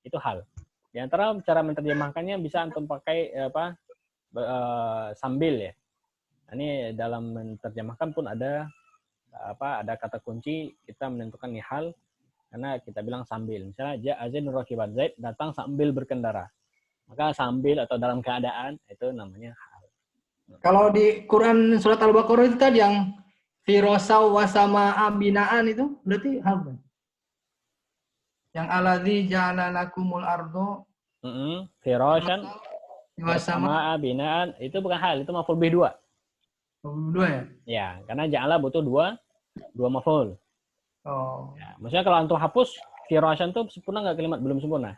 itu hal. Di antara cara menerjemahkannya bisa antum pakai sambil ya. Ini dalam menerjemahkan pun ada kata kunci kita menentukan nih hal karena kita bilang sambil. Misalnya ja'a Zaidun rakiban, Zaid datang sambil berkendara. Maka sambil atau dalam keadaan itu namanya hal. Kalau di Quran surat Al-Baqarah itu tadi yang firasau wasama abinaan itu berarti hal kan? Yang aladzi ja'ala lakumul ardo firasyan wasama abinaan itu bukan hal, itu maf'ul bih 2. Dua ya? Ya, karena ja'ala butuh dua maf'ul. Oh. Ya, maksudnya kalau antum hapus firasyan itu sempurna nggak kalimat? Belum sempurna.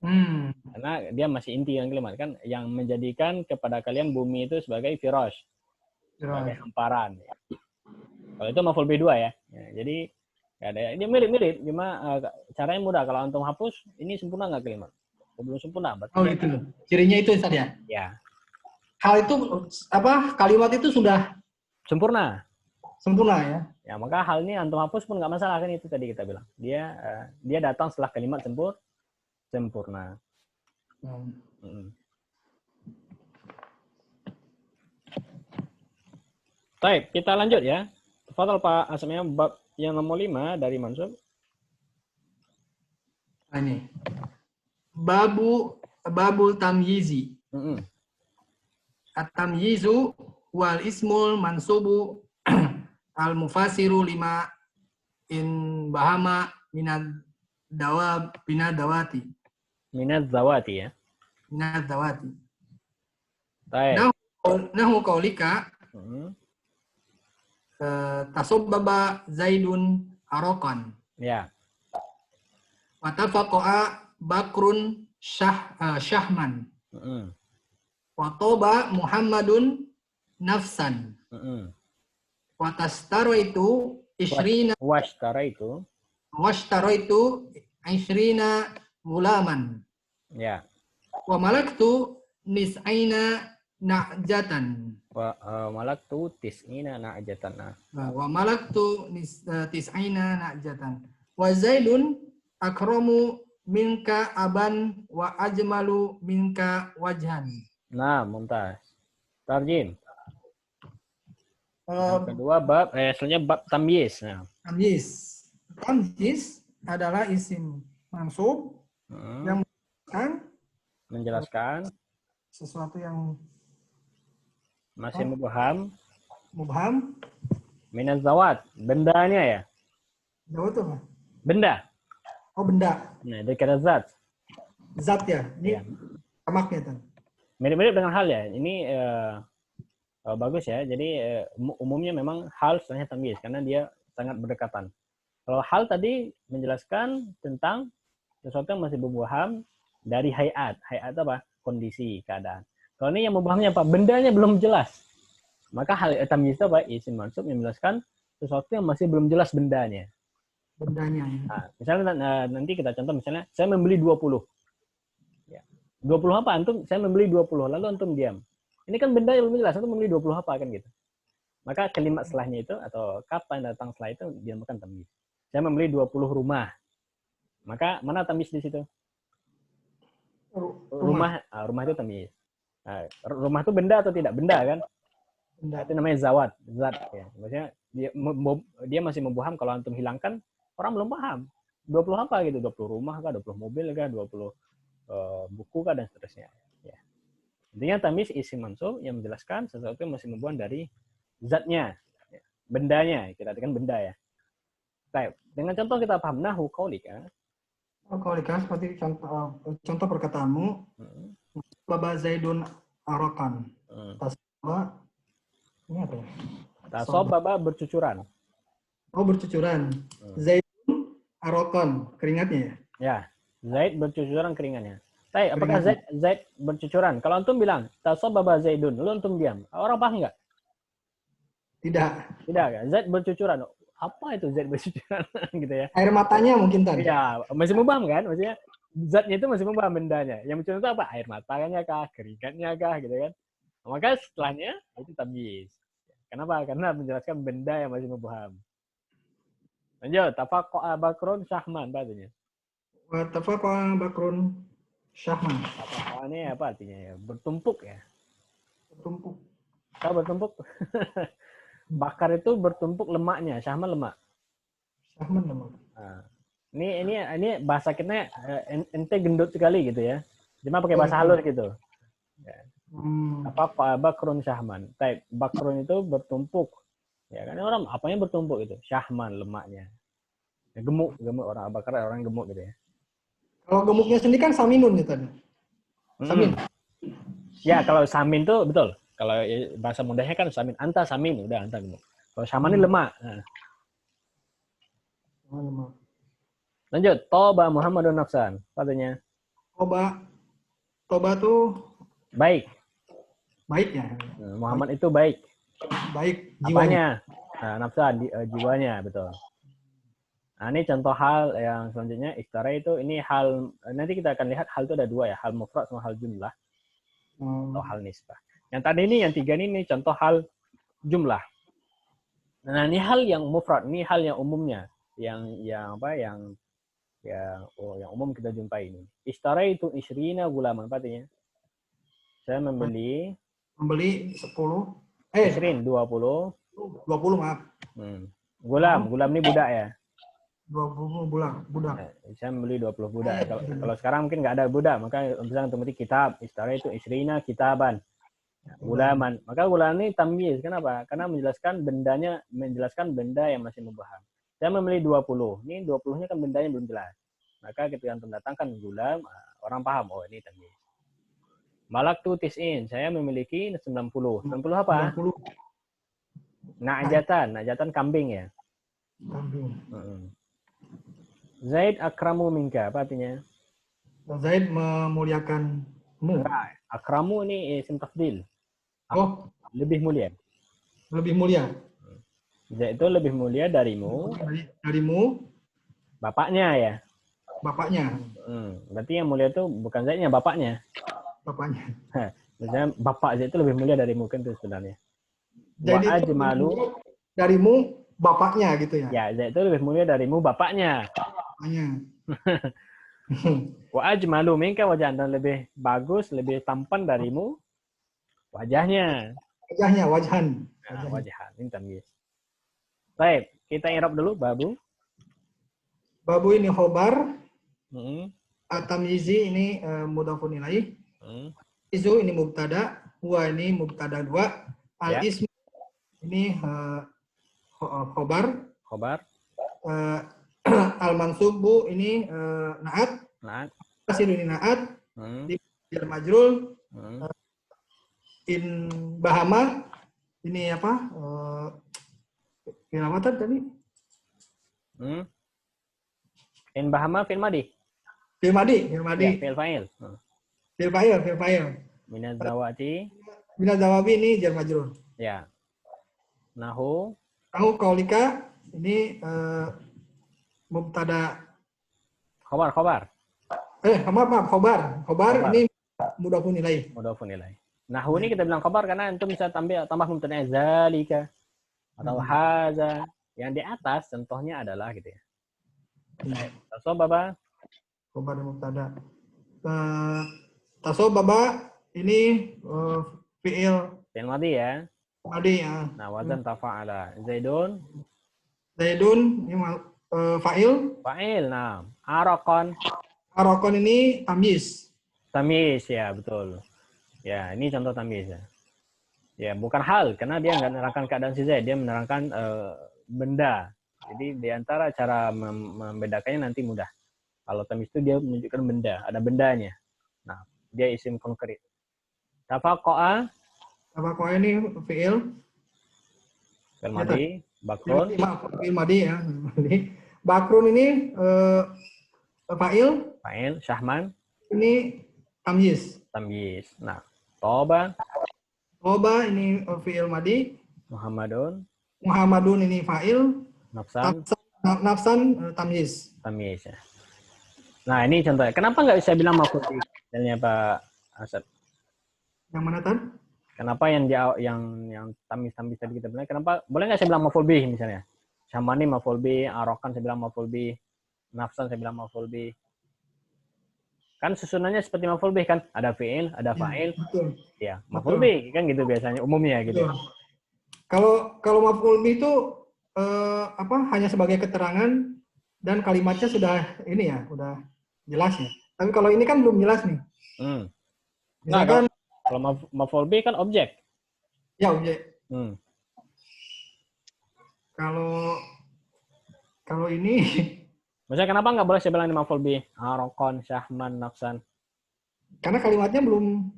Karena dia masih inti yang kalimat kan, yang menjadikan kepada kalian bumi itu sebagai firash, sebagai hamparan. Kalau itu maf'ul bih 2 ya. Jadi dia mirip-mirip, cuma caranya mudah. Kalau antum hapus, ini sempurna nggak kalimat? Belum sempurna. Oh itu, cirinya itu tadi ya? Ya. Hal itu kalimat itu sudah sempurna ya. Ya maka hal ini antum hapus pun nggak masalah kan, itu tadi kita bilang dia datang setelah kalimat sempurna. Baik, kita lanjut ya. Tafadhal Pak Asmiya, bab yang nomor 5 dari Mansub. Ini babul tamyizi. At-tamyizu wal ismul mansubu al-mufasiru lima in bahama minad dawati. Minad zawati ya. Minad dawati. Baik. Nahu qaulika tasabbaba Zaidun arokan. Ya. Wa tafaqa'a Bakrun Syahman. Watoba Muhammadun nafsan. Watastaro itu ishrina. Washtaro itu ishrina gulaman. Ya. Wa malaktu nis'aina na'jatan. Wa malaktu tis'ina na'jatan. Wa malaktu tis'aina na'jatan. Wa Zaidun akramu minka aban wa ajmalu minka wajhan. Nah, mumtaz. Tarjim. Kedua bab, selanjutnya bab tamyiz. Nah. Tamyiz adalah isim mansub yang menjelaskan sesuatu yang masih mubham. Minaz zawat, bendanya ya. Zawat apa? Benda. Oh, benda. Nah, dari kata zat. Zat ya. Ini Ya. jamaknya tuh. Mirip-mirip dengan hal ya. Ini bagus ya. Jadi umumnya memang hal setelahnya tamyiz karena dia sangat berdekatan. Kalau hal tadi menjelaskan tentang sesuatu yang masih mubham dari hayat. Hayat apa? Kondisi, keadaan. Kalau ini yang mubhamnya apa? Bendanya belum jelas. Maka hal tamyiz itu apa? Isim mansub yang menjelaskan sesuatu yang masih belum jelas bendanya. Bendanya. Nah, misalnya nanti kita contoh misalnya saya membeli 20. Ya. 20 apa? Antum saya membeli 20. Lalu antum diam. Ini kan benda yang belum jelas. Antum membeli 20 apa kan gitu. Maka kalimat setelahnya itu atau kata yang datang setelah itu dinamakan tamyiz. Saya membeli 20 rumah. Maka mana tamyiz di situ? Rumah itu tamyiz. Nah, rumah itu benda atau tidak? Benda kan? Benda. Itu namanya zawat, zat ya. Maksudnya dia masih membuham kalau antum hilangkan orang belum paham. 20 apa gitu? 20 rumah kah, 20 mobil kah, 20 buku kah dan seterusnya. Ya. Intinya tamyiz isim mansub yang menjelaskan sesuatu yang masih membuham dari zatnya, ya. Bendanya, kita artikan benda ya. Baik, dengan contoh kita paham nahu qaulika. Qaulika seperti contoh perkataanmu. Baba Zaidun arokan. Tasaba ini apa ya? Tasobaba bercucuran. Oh, bercucuran. Zaidun arokan, keringatnya ya? Ya, Zaid bercucuran keringatnya. Tapi apakah Zaid bercucuran? Kalau antum bilang tasobaba Zaidun, lu antum diam. Orang paham nggak? Tidak. Tidak kan? Zaid bercucuran. Apa itu Zaid bercucuran? gitu ya. Air matanya mungkin tadi. Iya, masih mubham kan? Maksudnya zatnya itu masih mubham bendanya. Yang bercucuran itu apa? Air matanya kah? Keringatnya kah? Gitu kan. Maka setelahnya itu tamyiz. Kenapa? Karena menjelaskan benda yang masih mubham. Lanjut, tafaqa'a Bakrun Syahman artinya. Wa tafaqa'a Bakrun Syahman. Tafaqa'a ini apa artinya ya? Bertumpuk ya. Bertumpuk. Tahu bertumpuk? Bakar itu bertumpuk lemaknya, Syahman lemak. Syahman lemak. Nah, ini bahasa kita ente gendut sekali gitu ya. Cuma pakai bahasa halus gitu. Ya. Apa Bakrun Syahman. Type Bakrun itu bertumpuk. Ya kan orang apanya bertumpuk itu? Syahman lemaknya. Ya, gemuk orang bakar orang gemuk gitu ya. Kalau gemuknya sendiri kan saminun ya tadi. Samin. Ya, kalau samin tuh betul. Kalau bahasa mudahnya kan samin, anta samin, udah anta gemuk. Kalau syahman ini lemak. Nah. Lemak. Lanjut, toba Muhammadun nafsan. Katanya. Toba tuh baik. Baik ya. Muhammad itu baik. Baik jiwanya. Nah, nafsan jiwanya, betul. Nah, ini contoh hal yang selanjutnya istara itu ini hal nanti kita akan lihat hal itu ada dua ya, hal mufrad sama hal jumlah. Atau hal nisbah. Yang tadi ini yang tiga ini contoh hal jumlah. Nah, ini hal yang mufrad, ini hal yang umumnya, yang umum kita jumpai ini. Istara itu isrina gulaman, artinya saya membeli 10 isrin 20 maaf. Gulam ini budak ya. 20 budak. Saya membeli 20 budak. Kalau sekarang mungkin nggak ada budak, maka misalnya untuk kitab, istara itu isrina kitaban. Gulaman. Maka gulam ini tamyiz. Kenapa? Karena menjelaskan benda yang masih mubham. Saya membeli 20. Ini 20-nya kan bendanya belum jelas. Maka ketika antum datangkan gulam, orang paham, oh ini tamyiz. Malaktu tis'in, saya memiliki 90. 90 apa? 90. Najatan kambing ya. Kambing. Zaid akramu minka, apa artinya? Zaid memuliakanmu. Akramu ini isim tafdil. Oh, lebih mulia. Lebih mulia. Zaid itu lebih mulia darimu. Darimu. Bapaknya ya. Bapaknya. Berarti yang mulia itu bukan Zaidnya, bapaknya. Bapaknya. Misalnya bapak Zaid itu lebih mulia darimu kan itu sebenarnya. Jadi wa ajmalu darimu bapaknya gitu ya. Ya, Zaid itu lebih mulia darimu bapaknya. Bapaknya. Wa ajmalu minka wajhan, dan lebih bagus, lebih tampan darimu wajahnya. Wajhan. Wajhan. Ini tamyiz. Baik, kita i'rab dulu babu. Babu ini khobar. At-tamyizi ini mudhafun ilaih. Izu ini mubtada, huwa ini mubtada 2, al-ismu ini khobar. Al-mansub Bu ini naat. Naat. Kasir ini naat. Hmm. Di jar majrul. Hmm. In bahama ini apa? Apa tadi? In bahama fil madi. Fil madi. Ya, fil fa'il. Fil fa'il. Minaz zawati. Minaz zawabi ini jar majrur. Ya. Nahu Qaulika ini mubtada. khobar. Maaf, khobar ini mudhofun ilaih. Mudhofun ilaih. Nahu ini kita bilang khobar karena antum bisa tambah mubtada zalika atau haza. Yang di atas contohnya adalah gitu ya. Tasobaba. Khobar mubtada. Tasobaba ini fi'il madi ya. Madi ya. Nah, wazan tafa'ala. Zaidun ini fa'il. Fa'il, nah. Arokon ini tamyiz. Tamyiz, ya betul. Ya, ini contoh tamyiz ya. Ya, bukan hal, karena dia nggak menerangkan keadaan si Zaid, dia menerangkan benda. Jadi di antara cara membedakannya nanti mudah. Kalau tamyiz itu dia menunjukkan benda, ada bendanya. Nah, dia isim konkret. Tafaqa'a ini fi'il. Fi'il madi, bakrun. Fi'il madi ya. Bakrun ini fa'il. Syahman. Ini tamyiz. Nah, Toba ini fi'il madi. Muhammadun ini fa'il. Nafsan tamyiz. Ya. Nah, ini contohnya. Kenapa nggak bisa bilang maf'ul bih? Misalnya Pak Asad. Yang mana Tan? Kenapa yang tamyiz tadi kita bilang? Kenapa boleh nggak saya bilang maf'ul bih misalnya? Syamani maf'ul bih, arokan saya bilang maf'ul bih, nafsan saya bilang maf'ul bih. Kan susunannya seperti maf'ul bih kan? Ada fi'il, ada fa'il. Ya, maf'ul bih kan gitu biasanya umumnya gitu. Kalau maf'ul bih itu hanya sebagai keterangan dan kalimatnya sudah ini ya, udah jelas ya. Tapi kalau ini kan belum jelas nih. Nah, kalau maf'ul bih kan objek. Ya, objek. Kalau ini maksudnya kenapa nggak boleh saya bilang ini maf'ul bih? Arokon, syahman, nafsan. Karena kalimatnya belum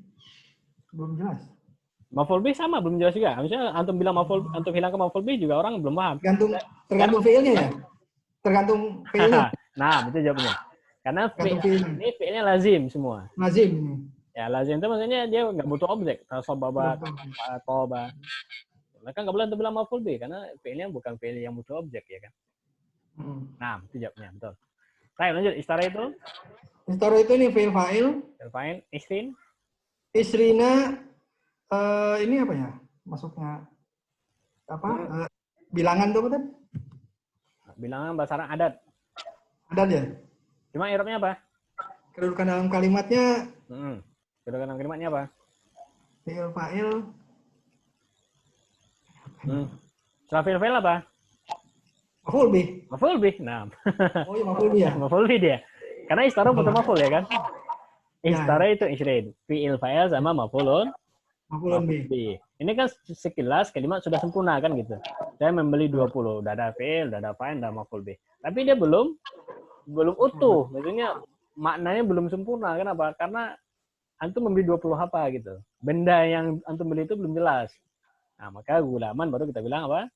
jelas. Maf'ul bih sama belum jelas juga. Misalnya antum bilang antum hilangkan maf'ul bih juga orang belum paham. Tergantung fiilnya ya. Tergantung fiilnya. Nah, betul jawabnya. Karena ini fiilnya lazim semua. Lazim. Ya, lazim itu maksudnya dia nggak butuh objek. Tasobaba, toba. Mereka nggak boleh untuk bilang maf'ul bih karena fiilnya bukan fiil yang butuh objek ya kan. Nah, itu jawabnya betul. Baik, lanjut. Istara itu? Istara itu ini fiil fa'il. Fiil fa'il. Isrin? Isrina ini apa ya? Masuknya apa? Bilangan tuh betul? Bilangan bahasa Arab adat. Adat ya? Cuma i'rabnya apa? Kedudukan dalam kalimatnya. Kedudukan dalam kalimatnya apa? Fiil fa'il. Setelah fiil fa'il apa? Maf'ul bih. Maf'ul bih. Nah. Oh iya, maf'ul bih ya. Maf'ul bih dia. Karena istara butuh maf'ul ya kan? Istara itu isrin. Fi'il fa'il sama maf'ulun bih. Ini kan sekilas kalimat sudah sempurna kan gitu. Saya membeli 20. Udah ada fi'il, udah ada fa'il, udah maf'ul bih. Tapi dia belum utuh. Maksudnya maknanya belum sempurna. Kenapa? Karena antum membeli 20 apa gitu. Benda yang antum beli itu belum jelas. Nah, maka gulaman baru kita bilang apa?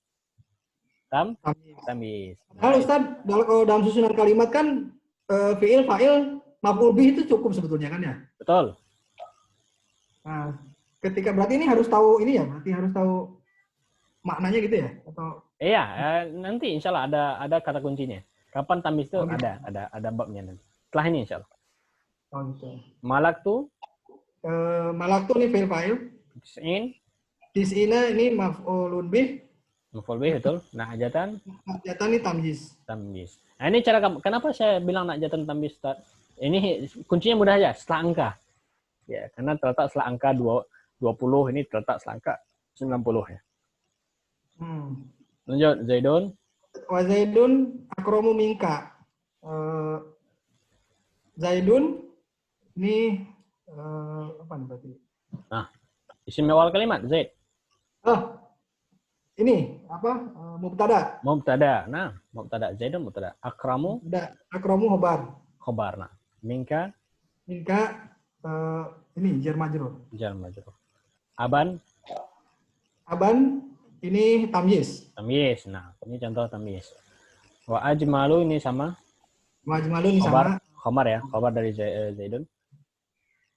Tamyiz. Kalau Ustaz, kalau dalam susunan kalimat kan fi'il, fa'il, maf'ul bih itu cukup sebetulnya kan ya? Betul. Nah, ketika berarti ini harus tahu ini ya, berarti harus tahu maknanya gitu ya? Atau iya, nanti insya Allah ada kata kuncinya. Kapan tamyiz itu ada babnya nanti. Setelah ini insya Allah. Oh gitu. Malak tuh ini fi'il fa'il. Tis'ina ini maf'ulun bih. Maf'ul bih betul. Na'jatan ini tamyiz. Nah, ini cara kenapa saya bilang na'jatan tamyiz, Ustaz? Ini kuncinya mudah aja, setelah angka. Ya, karena terletak setelah angka 20 ini terletak setelah angka 90 ya. Lanjut, Zaidun. Wa Zaidun akramu minka. Zaidun ini apa nih berarti? Nah, isim awal kalimat Zaid. ini apa? Mubtada. Mubtada. Nah, mubtada Zaidun mubtada. Akramu Akramu khobar. khobar. Nah, minka Minka ini jar majrur. jar majrur. Aban Aban ini tamyiz. tamyiz. Nah, ini contoh tamyiz. Wa ajmalu ini sama Majmalun ini khobar, sama khobar ya, khobar dari Zaidun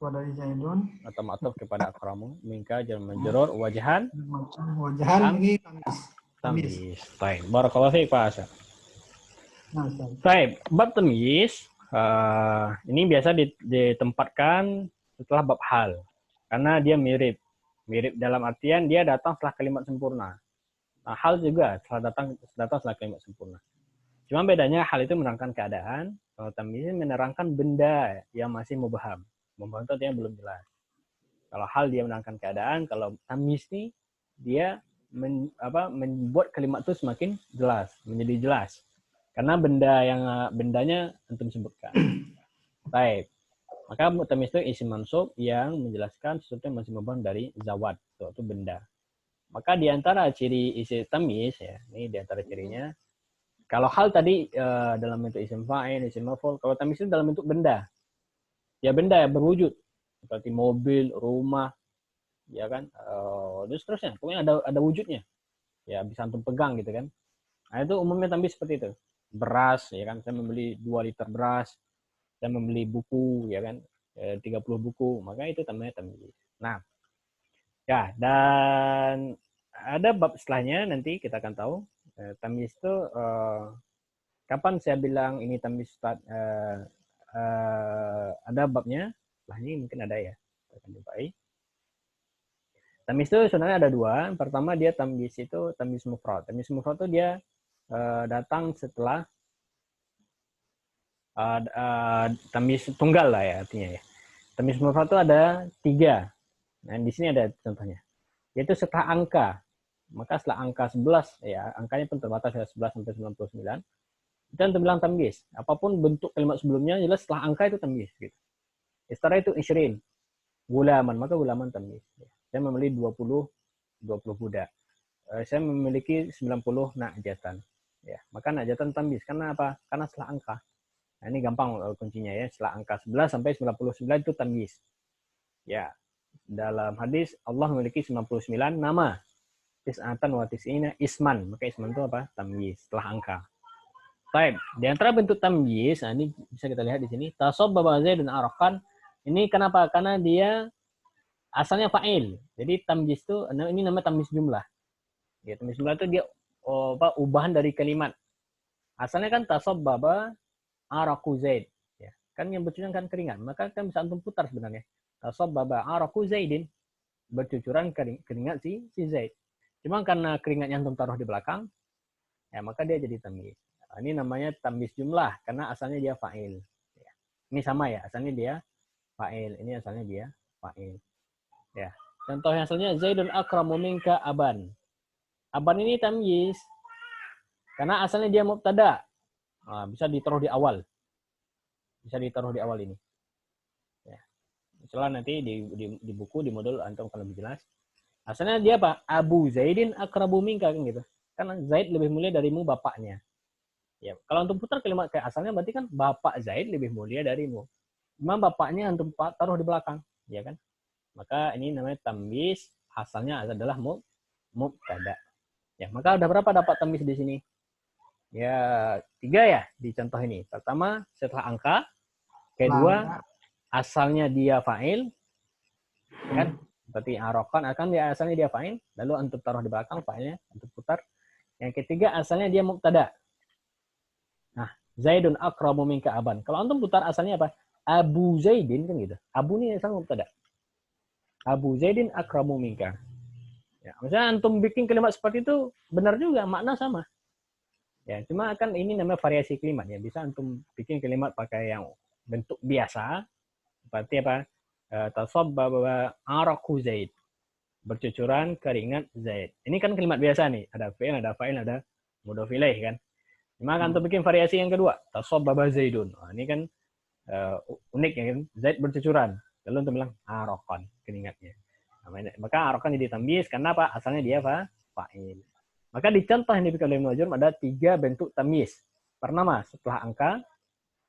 dari Zaidun. atau ma'tuf kepada akramu. Minka jar majrur wajhan Wajahan ini tamyiz. tamyiz. Baik, barakallahu fiik Pak Hasan. Nah, Ustaz. Baik, bab tamyiz ini biasa ditempatkan setelah bab hal karena dia mirip dalam artian dia datang setelah kalimat sempurna. Nah, hal juga datang setelah kalimat sempurna. Cuma bedanya hal itu menerangkan keadaan, kalau tamyiz menerangkan benda yang masih mubham. Mubham itu artinya belum jelas. Kalau hal dia menerangkan keadaan, kalau tamyiz ini dia membuat kalimat itu semakin jelas, menjadi jelas. Karena bendanya antum sebutkan. Baik. Maka tamyiz itu isim mansub yang menjelaskan sesuatu yang masih mubham dari zawad, suatu benda. Maka di antara ciri isim tamyiz ya, ini di antara cirinya. Kalau hal tadi dalam bentuk isim fa'il, isim maf'ul, kalau tamyiz itu dalam bentuk benda. Ya benda yang berwujud seperti mobil, rumah, ya kan, dan seterusnya. Pokoknya ada wujudnya. Ya bisa antum pegang gitu kan. Nah itu umumnya tamyiz seperti itu. Beras, ya kan, saya membeli 2 liter beras, saya membeli buku, ya kan, 30 buku, maka itu namanya tamyiz. Nah, ya dan ada bab setelahnya nanti kita akan tahu. Tamyiz itu kapan saya bilang ini tamyiz ada babnya, lah ini mungkin ada ya, kita akan jumpai. Tamyiz itu sebenarnya ada 2. Pertama dia tamyiz itu tamyiz mufrad. Tamyiz mufrad itu dia datang setelah tamyiz tunggal lah ya artinya ya. Tamyiz mufrad itu ada 3. Nah di sini ada contohnya. Yaitu setelah angka. Maka setelah angka 11 ya, angkanya pun terbatas ya 11 sampai 99. Itu yang bilang tamyiz. Apapun bentuk kalimat sebelumnya jelas setelah angka itu tamyiz gitu. Setelah itu isrin. Gulaman, maka gulaman tamyiz. Saya memiliki 20 budak. Saya memiliki 90 na'jatan. Ya, maka na'jatan tamyiz. Karena apa? Karena setelah angka. Nah, ini gampang kuncinya ya. Setelah angka 11 sampai 99 itu tamyiz. Ya. Dalam hadis Allah memiliki 99 nama. Tis'atan wa tis'ina isman. Maka isman itu apa? Tamyiz. Setelah angka. Baik, di antara bentuk tamyiz, nah ini bisa kita lihat di sini. Tasabbaba Zaidun arakan. Ini kenapa? Karena dia asalnya fa'il. Jadi tamyiz itu ini namanya tamyiz jumlah. Ya, tamyiz jumlah itu dia ubahan dari kalimat. Asalnya kan tasabbaba araku Zaid. Ya, kan yang bercucuran kan keringat. Maka kan bisa antum putar sebenarnya. Tasabbaba araku Zaidin. Bercucuran keringat si Zaid. Cuma karena keringatnya antum taruh di belakang, ya maka dia jadi tamyiz. Nah, ini namanya tamyiz jumlah karena asalnya dia fa'il. Ya. Ini sama ya, asalnya dia fa'il. Ini asalnya dia fa'il. Ya. Contoh yang selanjutnya Zaidun akramu minka aban. Aban ini tamyiz karena asalnya dia mubtada. Nah, bisa ditaruh di awal. Bisa ditaruh di awal ini. Ya. Misalnya nanti di buku di modul antum akan lebih jelas. Asalnya dia apa? Abu Zaidin akrabu minka kan gitu. Karena Zaid lebih mulia darimu bapaknya. Ya, kalau antum putar kalimat kayak asalnya berarti kan bapak Zaid lebih mulia darimu. Cuma bapaknya antum taruh di belakang, ya kan? Maka ini namanya tamyiz, asalnya adalah mubtada. Ya, maka ada berapa dapat tamyiz di sini? Ya, 3 ya di contoh ini. Pertama setelah angka, kedua asalnya dia fa'il, kan? Berarti arokan akan dia asalnya dia fa'il, lalu antum taruh di belakang fa'ilnya, antum putar. Yang ketiga asalnya dia mubtada. Nah, Zaidun akramu minka aban. Kalau antum putar asalnya apa? Abu Zaidin kan gitu. Abu ini asal mubtada. Abu Zaidin akramu minka. Ya, misalnya antum bikin kalimat seperti itu benar juga, makna sama. Ya, cuma kan ini namanya variasi kalimat ya. Bisa antum bikin kalimat pakai yang bentuk biasa seperti apa? Tasabbaba araku Zaid. Bercucuran keringat Zaid. Ini kan kalimat biasa nih. Ada fi'il, ada fa'il, ada mudhof ilaih kan. Cuma kan untuk bikin variasi yang kedua. Tasabbaba Zaidun. Nah, ini kan unik ya kan. Zaid bercucuran. Lalu untuk bilang arakan keringatnya. Nah, maka arakan jadi tamyiz karena apa? Asalnya dia fa'il. Maka di contoh yang diberikan oleh Ibnu Ajurrum ada 3 bentuk tamyiz. Pertama setelah angka,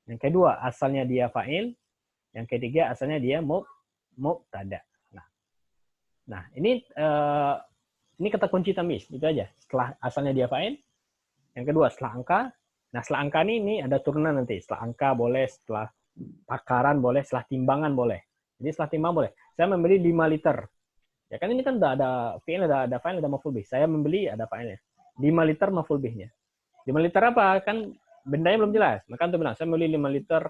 yang kedua asalnya dia fa'il, yang ketiga asalnya dia mubtada. Nah, ini kata kunci tamyiz, itu aja. Setelah asalnya dia fa'il, yang kedua setelah angka. Nah, setelah angka ini ada turunan nanti. Setelah angka boleh, setelah takaran boleh, setelah timbangan boleh. Jadi setelah timbang boleh. Saya membeli 5 liter. Ya kan ini kan udah ada fi'il, ada fa'il, ada maf'ul bih. Saya membeli ada fa'ilnya. 5 liter maf'ul bihnya. 5 liter apa? Kan bendanya belum jelas. Maka untuk bilang saya membeli 5 liter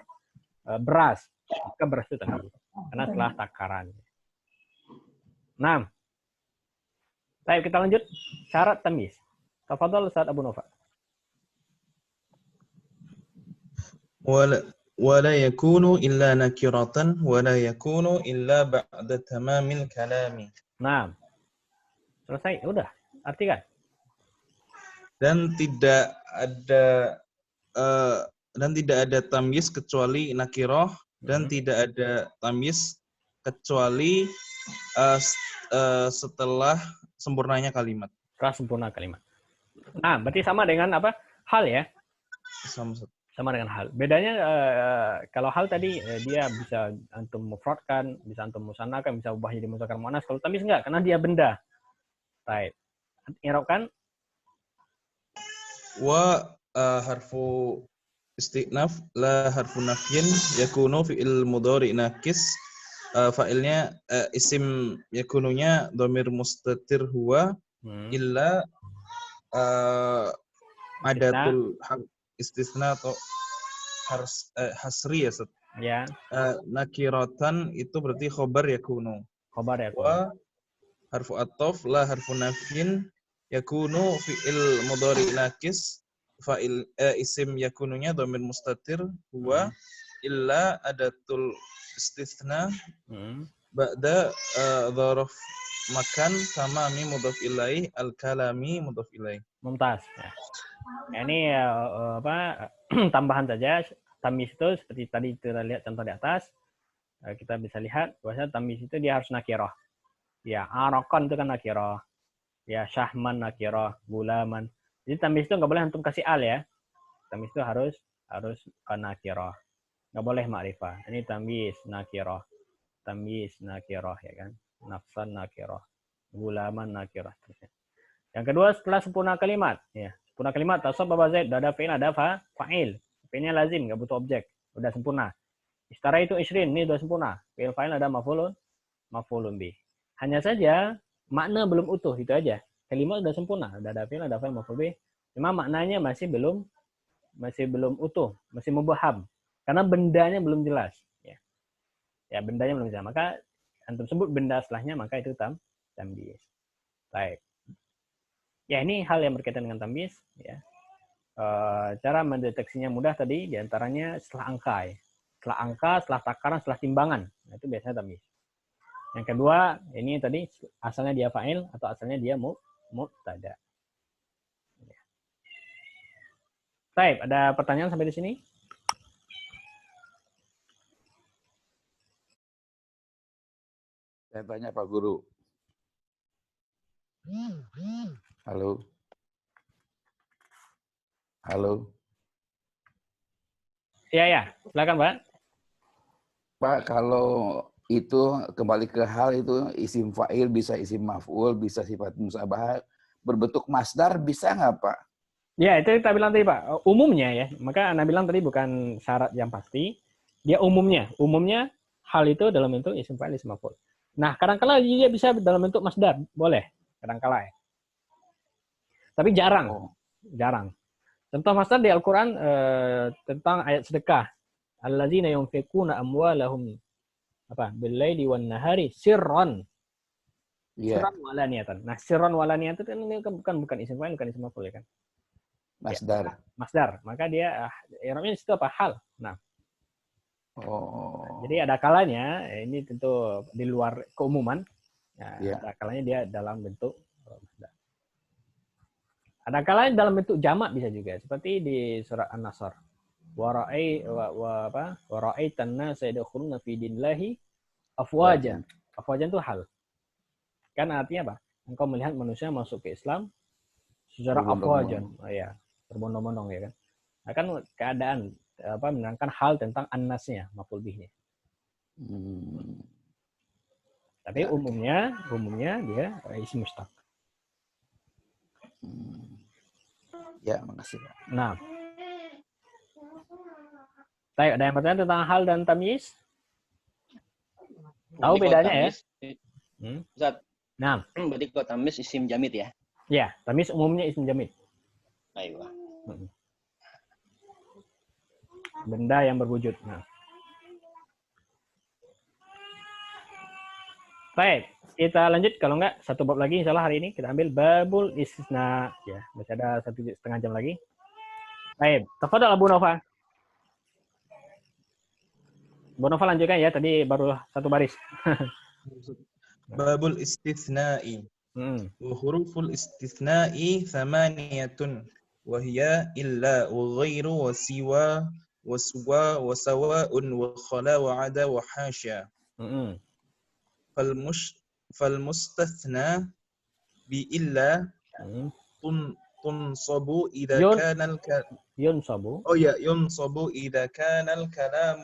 beras. Maka beras itu tadi. Karena setelah takaran. Nah. Baik, kita lanjut. Syarat tamyiz. Tafadhal Ustaz Abu Nova. ولا يكون إلا نكرة ولا يكون إلا بعد تمام الكلام. Nah, selesai, udah, artikan. Dan tidak ada tamyiz kecuali nakirah dan tidak ada tamyiz kecuali setelah sempurnanya kalimat. Setelah sempurna kalimat. Nah, berarti sama dengan apa? Hal ya? Sama dengan hal. Bedanya kalau hal tadi dia bisa antum mufradkan, bisa antum musannakan, bisa ubah jadi mudzakkar muannas. Kalau tamyiz enggak, karena dia benda. Baik. I'rabkan wa harfu istinaf la harfu nafyin yakunu fi'il mudhari nakis. Fa'ilnya isim yakununya dhamir mustatir huwa illa adatul istisna atau hasri ya, Ustaz. Ya. Nakiratan itu berarti khobar yakunu. Khobar yakunu. Wa harfu ataf la harfu nafyin yakunu fi'il mudhari nakis. Fa'il isim yakununya dhamir mustatir huwa illa adatul istisna ba'da dzaraf makan sama mi mudhaf ilaih al-kalami mudhaf ilaih. Mumtaz. Ya. Ini tambahan saja. Tamyiz itu seperti tadi kita lihat contoh di atas. Kita bisa lihat bahwa tamyiz itu dia harus nakirah. Ya, arakan itu kan nakirah. Ya, syahman nakirah, gulaman. Jadi tamyiz itu nggak boleh antum kasih al ya. Tamyiz itu harus nakirah. Nggak boleh ma'rifah. Ini tamyiz nakirah. Tamyiz nakirah ya kan. Nafsan nakirah. Gulaman nakirah. Yang kedua setelah sempurna kalimat, ya. Sempurna kalimat tasab baba zaid, ada fi'il, ada fa'il. Fi'ilnya lazim, enggak butuh objek. Udah sempurna. Istara itu 20, ini udah sempurna. Fi'il fa'il ada maf'ulun bih. Hanya saja makna belum utuh, itu aja. Kalimat udah sempurna, udah ada fi'il, ada fa'il, maf'ul bih. Cuma maknanya masih belum utuh, masih mubaham. Karena bendanya belum jelas, ya. Ya, bendanya belum jelas. Maka antum sebut benda setelahnya, maka itu tamyiz. Baik. Ya, ini hal yang berkaitan dengan tamyiz. Ya. Cara mendeteksinya mudah tadi, diantaranya setelah angka. Ya. Setelah angka, setelah takaran, setelah timbangan. Nah, itu biasanya tamyiz. Yang kedua, ini tadi asalnya dia fa'il atau asalnya dia mubtada. Ya. Baik, ada pertanyaan sampai di sini? Saya tanya Pak Guru. Halo. Halo. Ya, silakan Pak. Pak, kalau itu kembali ke hal itu isim fa'il bisa isim maf'ul, bisa sifat musabahah, berbentuk masdar bisa nggak Pak? Ya, itu kita bilang tadi Pak. Umumnya ya, maka Anda bilang tadi bukan syarat yang pasti. Dia umumnya hal itu dalam bentuk isim fa'il, isim maf'ul. Nah, kadang-kala dia bisa dalam bentuk masdar, boleh. Kadang-kala ya. Tapi jarang. Contoh masdar di Al-Quran tentang ayat sedekah. Allazina yunfiquna amwalahum bil-laili wan nahari sirran. Sirran walaniyatan. Nah, sirran walaniyatan ini bukan isim fa'il, bukan isim maf'ul ya kan. Masdar. Ya, masdar. Maka dia i'rabnya itu apa? Hal. Nah. Jadi ada kalanya, ini tentu di luar keumuman. Ya, ada kalanya dia dalam bentuk masdar. Ada kalanya dalam bentuk jamak bisa juga, seperti di surat An-Nasr. Wa ra'aitan nasa yadkhuluna fi dinillahi afwajan. Afwajan itu hal. Kan artinya apa? Engkau melihat manusia masuk ke Islam secara afwajan. Berbondong-bondong. Oh ya, berbondong-bondong ya kan. Nah, kan keadaan menerangkan hal tentang annasnya, maf'ul bihnya. Tapi Ya, umumnya dia isim mustaq. Ya, makasih Pak. Nah, ada yang bertanya tentang hal dan tamyiz? Tahu Jadi kalau bedanya ya? tamis, Ustaz, Nah, berarti kalau tamis isim jamid ya? ya, tamyiz umumnya isim jamid. Ayo. Benda yang berwujud. Nah. Baik, kita lanjut. Kalau enggak, satu bab lagi insyaallah hari ini kita ambil babul istisna. Ya, masih ada 1,5 jam lagi. Baik, tafadhal Abu Nova. Abu Nova lanjutkan ya, tadi baru satu baris. Babul istithna'i. Wa huruful istithna'i thamaniyatun. Wa hiya illa wa ghairu wa siwa wa suwa wa sawa'un wa khala wa ada wa hasya. فالمستثنى بإلا تنصب إذا كان ينصب إذا كان الكلام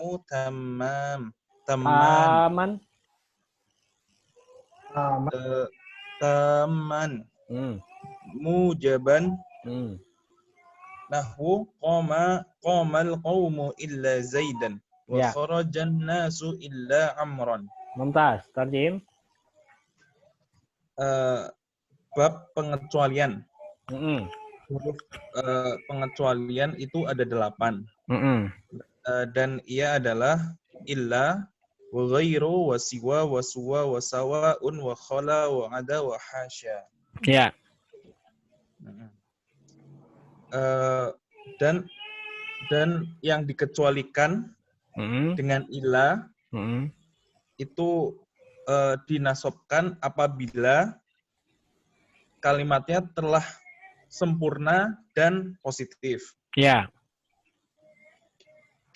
تاما موجبا نحو قام القوم إلا زيدا وخرج الناس إلا عمرا. Mumtaz, tarjim. Bab pengecualian. Pengecualian itu ada 8. Dan ia adalah illa, wa ghairu, wa siwa, wa suwa, wa sawa'un, wa khala, wa ada, wa hasya. Ya. Dan yang dikecualikan dengan illa itu dinasobkan apabila kalimatnya telah sempurna dan positif. Ya.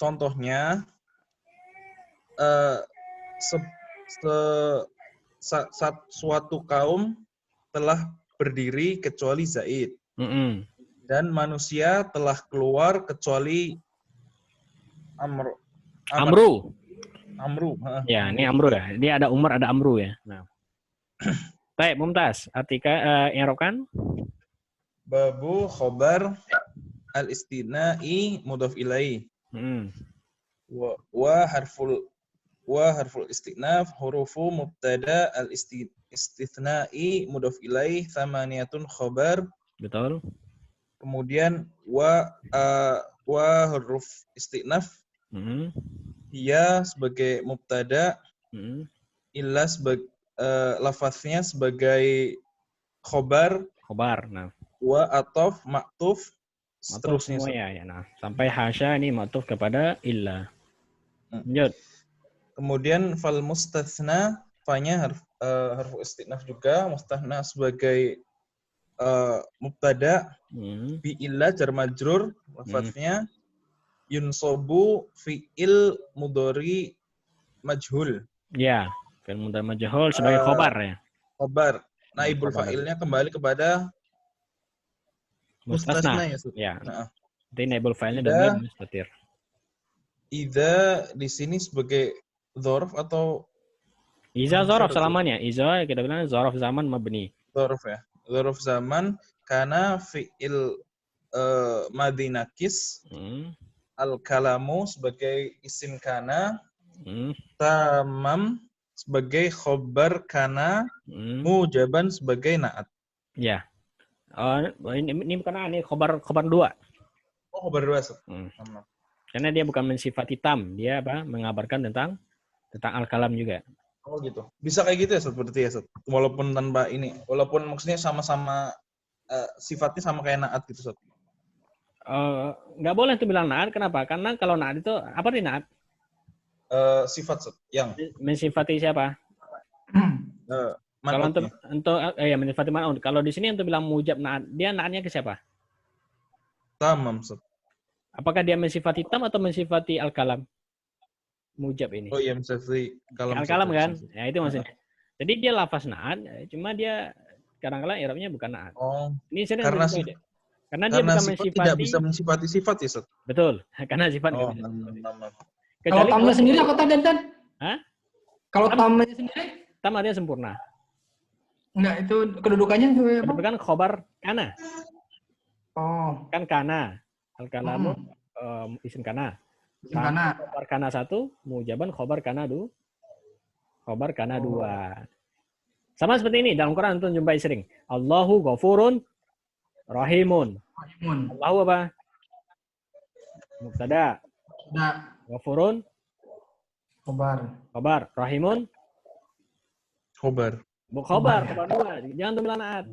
Contohnya, suatu kaum telah berdiri kecuali Zaid. Dan manusia telah keluar kecuali Amru. Ya, ini Amru ya. Ini ada Umar, ada Amru ya. Nah. Baik, Mumtaz. I'rabkan. Babu khobar al-istina'i mudhaf ilaih. Wa harful istinaf hurufu mubtada al-istithna'i mudhaf ilaih thamaniyatun khobar. Betul. Kemudian wa huruf istinaf dia sebagai mubtada, illa sebagai lafaznya sebagai khobar. Nah. Wa atof, maktuf, seterusnya. Semua ya. Nah, sampai hasya ini maktuf kepada illa. Lanjut. Kemudian fal mustatsna, fa-nya harf istinaf juga, mustatsna sebagai mubtada, bi illa jar majrur, lafaznya yunsobu fi'il mudhari majhul. Ya, fi'il mudhari majhul sebagai khobar ya. Khobar. Naibul fa'ilnya kembali kepada mustasna ya. Nah. Jadi naibul fa'ilnya dhamir mustatir. Idza di sini sebagai dzaraf atau iza dzaraf selamanya. Iza kita bilang dzaraf zaman mabni. Dzaraf ya. Dzaraf zaman karena fi'il madhi nakis. Al-kalamu sebagai isim kana, tamam sebagai khobar kana, mujaban sebagai na'at. Ya. Ini bukan ini khobar 2. Oh, khobar 2. Karena dia bukan mensifati tam, dia mengabarkan tentang al-kalam juga. Oh gitu. Bisa kayak gitu ya seperti ya, walaupun tanpa ini, walaupun maksudnya sama-sama sifatnya sama kayak na'at gitu, Sob. Nggak boleh tuh bilang na'at. Kenapa? Karena kalau na'at itu apa nih na'at? Sifat yang mensifati siapa? Kalau untuk mensifati man'ut. Kalau di sini untuk bilang mujab na'at, dia na'atnya ke siapa? Tamam. Apakah dia mensifati tam atau mensifati al-kalam? Mujab ini. Oh iya, mensifati kalam. Al-kalam kan? Ya itu maksudnya. Jadi dia lafaz na'at, cuma dia kadang-kadang i'rabnya bukan na'at. Oh, Ini sering karena terjadi. Karena dia bukan sifat tidak mensifati. bisa mensifati sifat ya, Ustaz? Betul. Karena sifat nggak Oh, bisa. nama. Kalau Kecuali tamnya sendiri apa tadi, Dan? Hah? Kalau Tam. tamnya sendiri? Tam artinya sempurna. Enggak, itu kedudukannya sebagai apa? Kedudukan khobar kana. Oh, Kan kana. Al-kalamu isim kana. isim kana. Khobar kana 1, mujaban khobar kana 2. Khobar kana 2. Sama seperti ini dalam Quran antum jumpai sering. Allahu ghafurun rahimun. Rahimun. Allahu apa? Mubtada. Nah, Ghafurun khobar. Rahimun Khobar. khobar 2. Jangan tuh naat.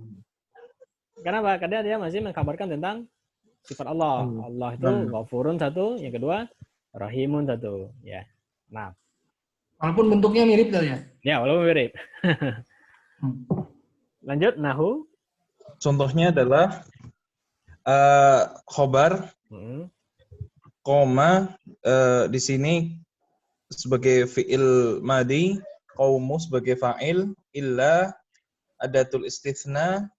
Kenapa? Karena dia masih mengkabarkan tentang sifat Allah. Allah itu Ghafurun 1, yang kedua Rahimun 1, ya. Nah. Walaupun bentuknya mirip tadi ya. Ya, walaupun mirip. Lanjut nahu. Contohnya adalah khobar, koma di sini sebagai fi'il madi, qaumu sebagai fa'il, illa adatul istitsna,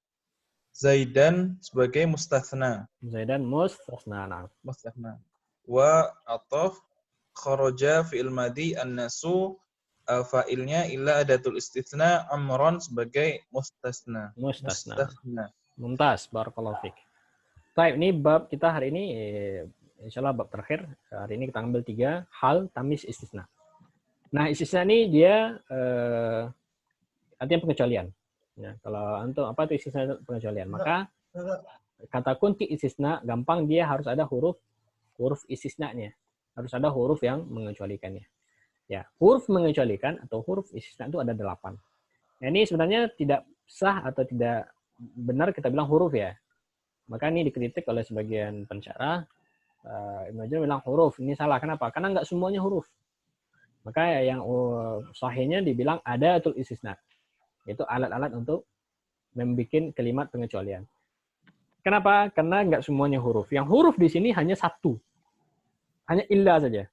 zaidan sebagai mustatsna. Zaidan mustatsna. Mustatsna. Wa ataf kharaja fi'il madi an-nasu, fa'ilnya illa adatul istitsna, amran sebagai mustasna. Mumtaz, barakallahu fik. Baik, ini bab kita hari ini insyaallah bab terakhir. Hari ini kita ambil 3 hal tamis istisna. Nah, istisna ini dia artinya pengecualian. Ya, kalau antum apa itu istisna pengecualian? Maka kata kunti istisna gampang, dia harus ada huruf istisna-nya. Harus ada huruf yang mengecualikannya. Ya, huruf mengecualikan atau huruf istisna itu ada 8. Nah, ini sebenarnya tidak sah atau tidak benar kita bilang huruf ya. Maka ini dikritik oleh sebagian pensyarah. Ibnu Hajar bilang huruf. Ini salah. Kenapa? Karena nggak semuanya huruf. Maka yang sahihnya dibilang adatul istisna. Itu alat-alat untuk membuat kalimat pengecualian. Kenapa? Karena nggak semuanya huruf. Yang huruf di sini hanya 1. Hanya illa saja.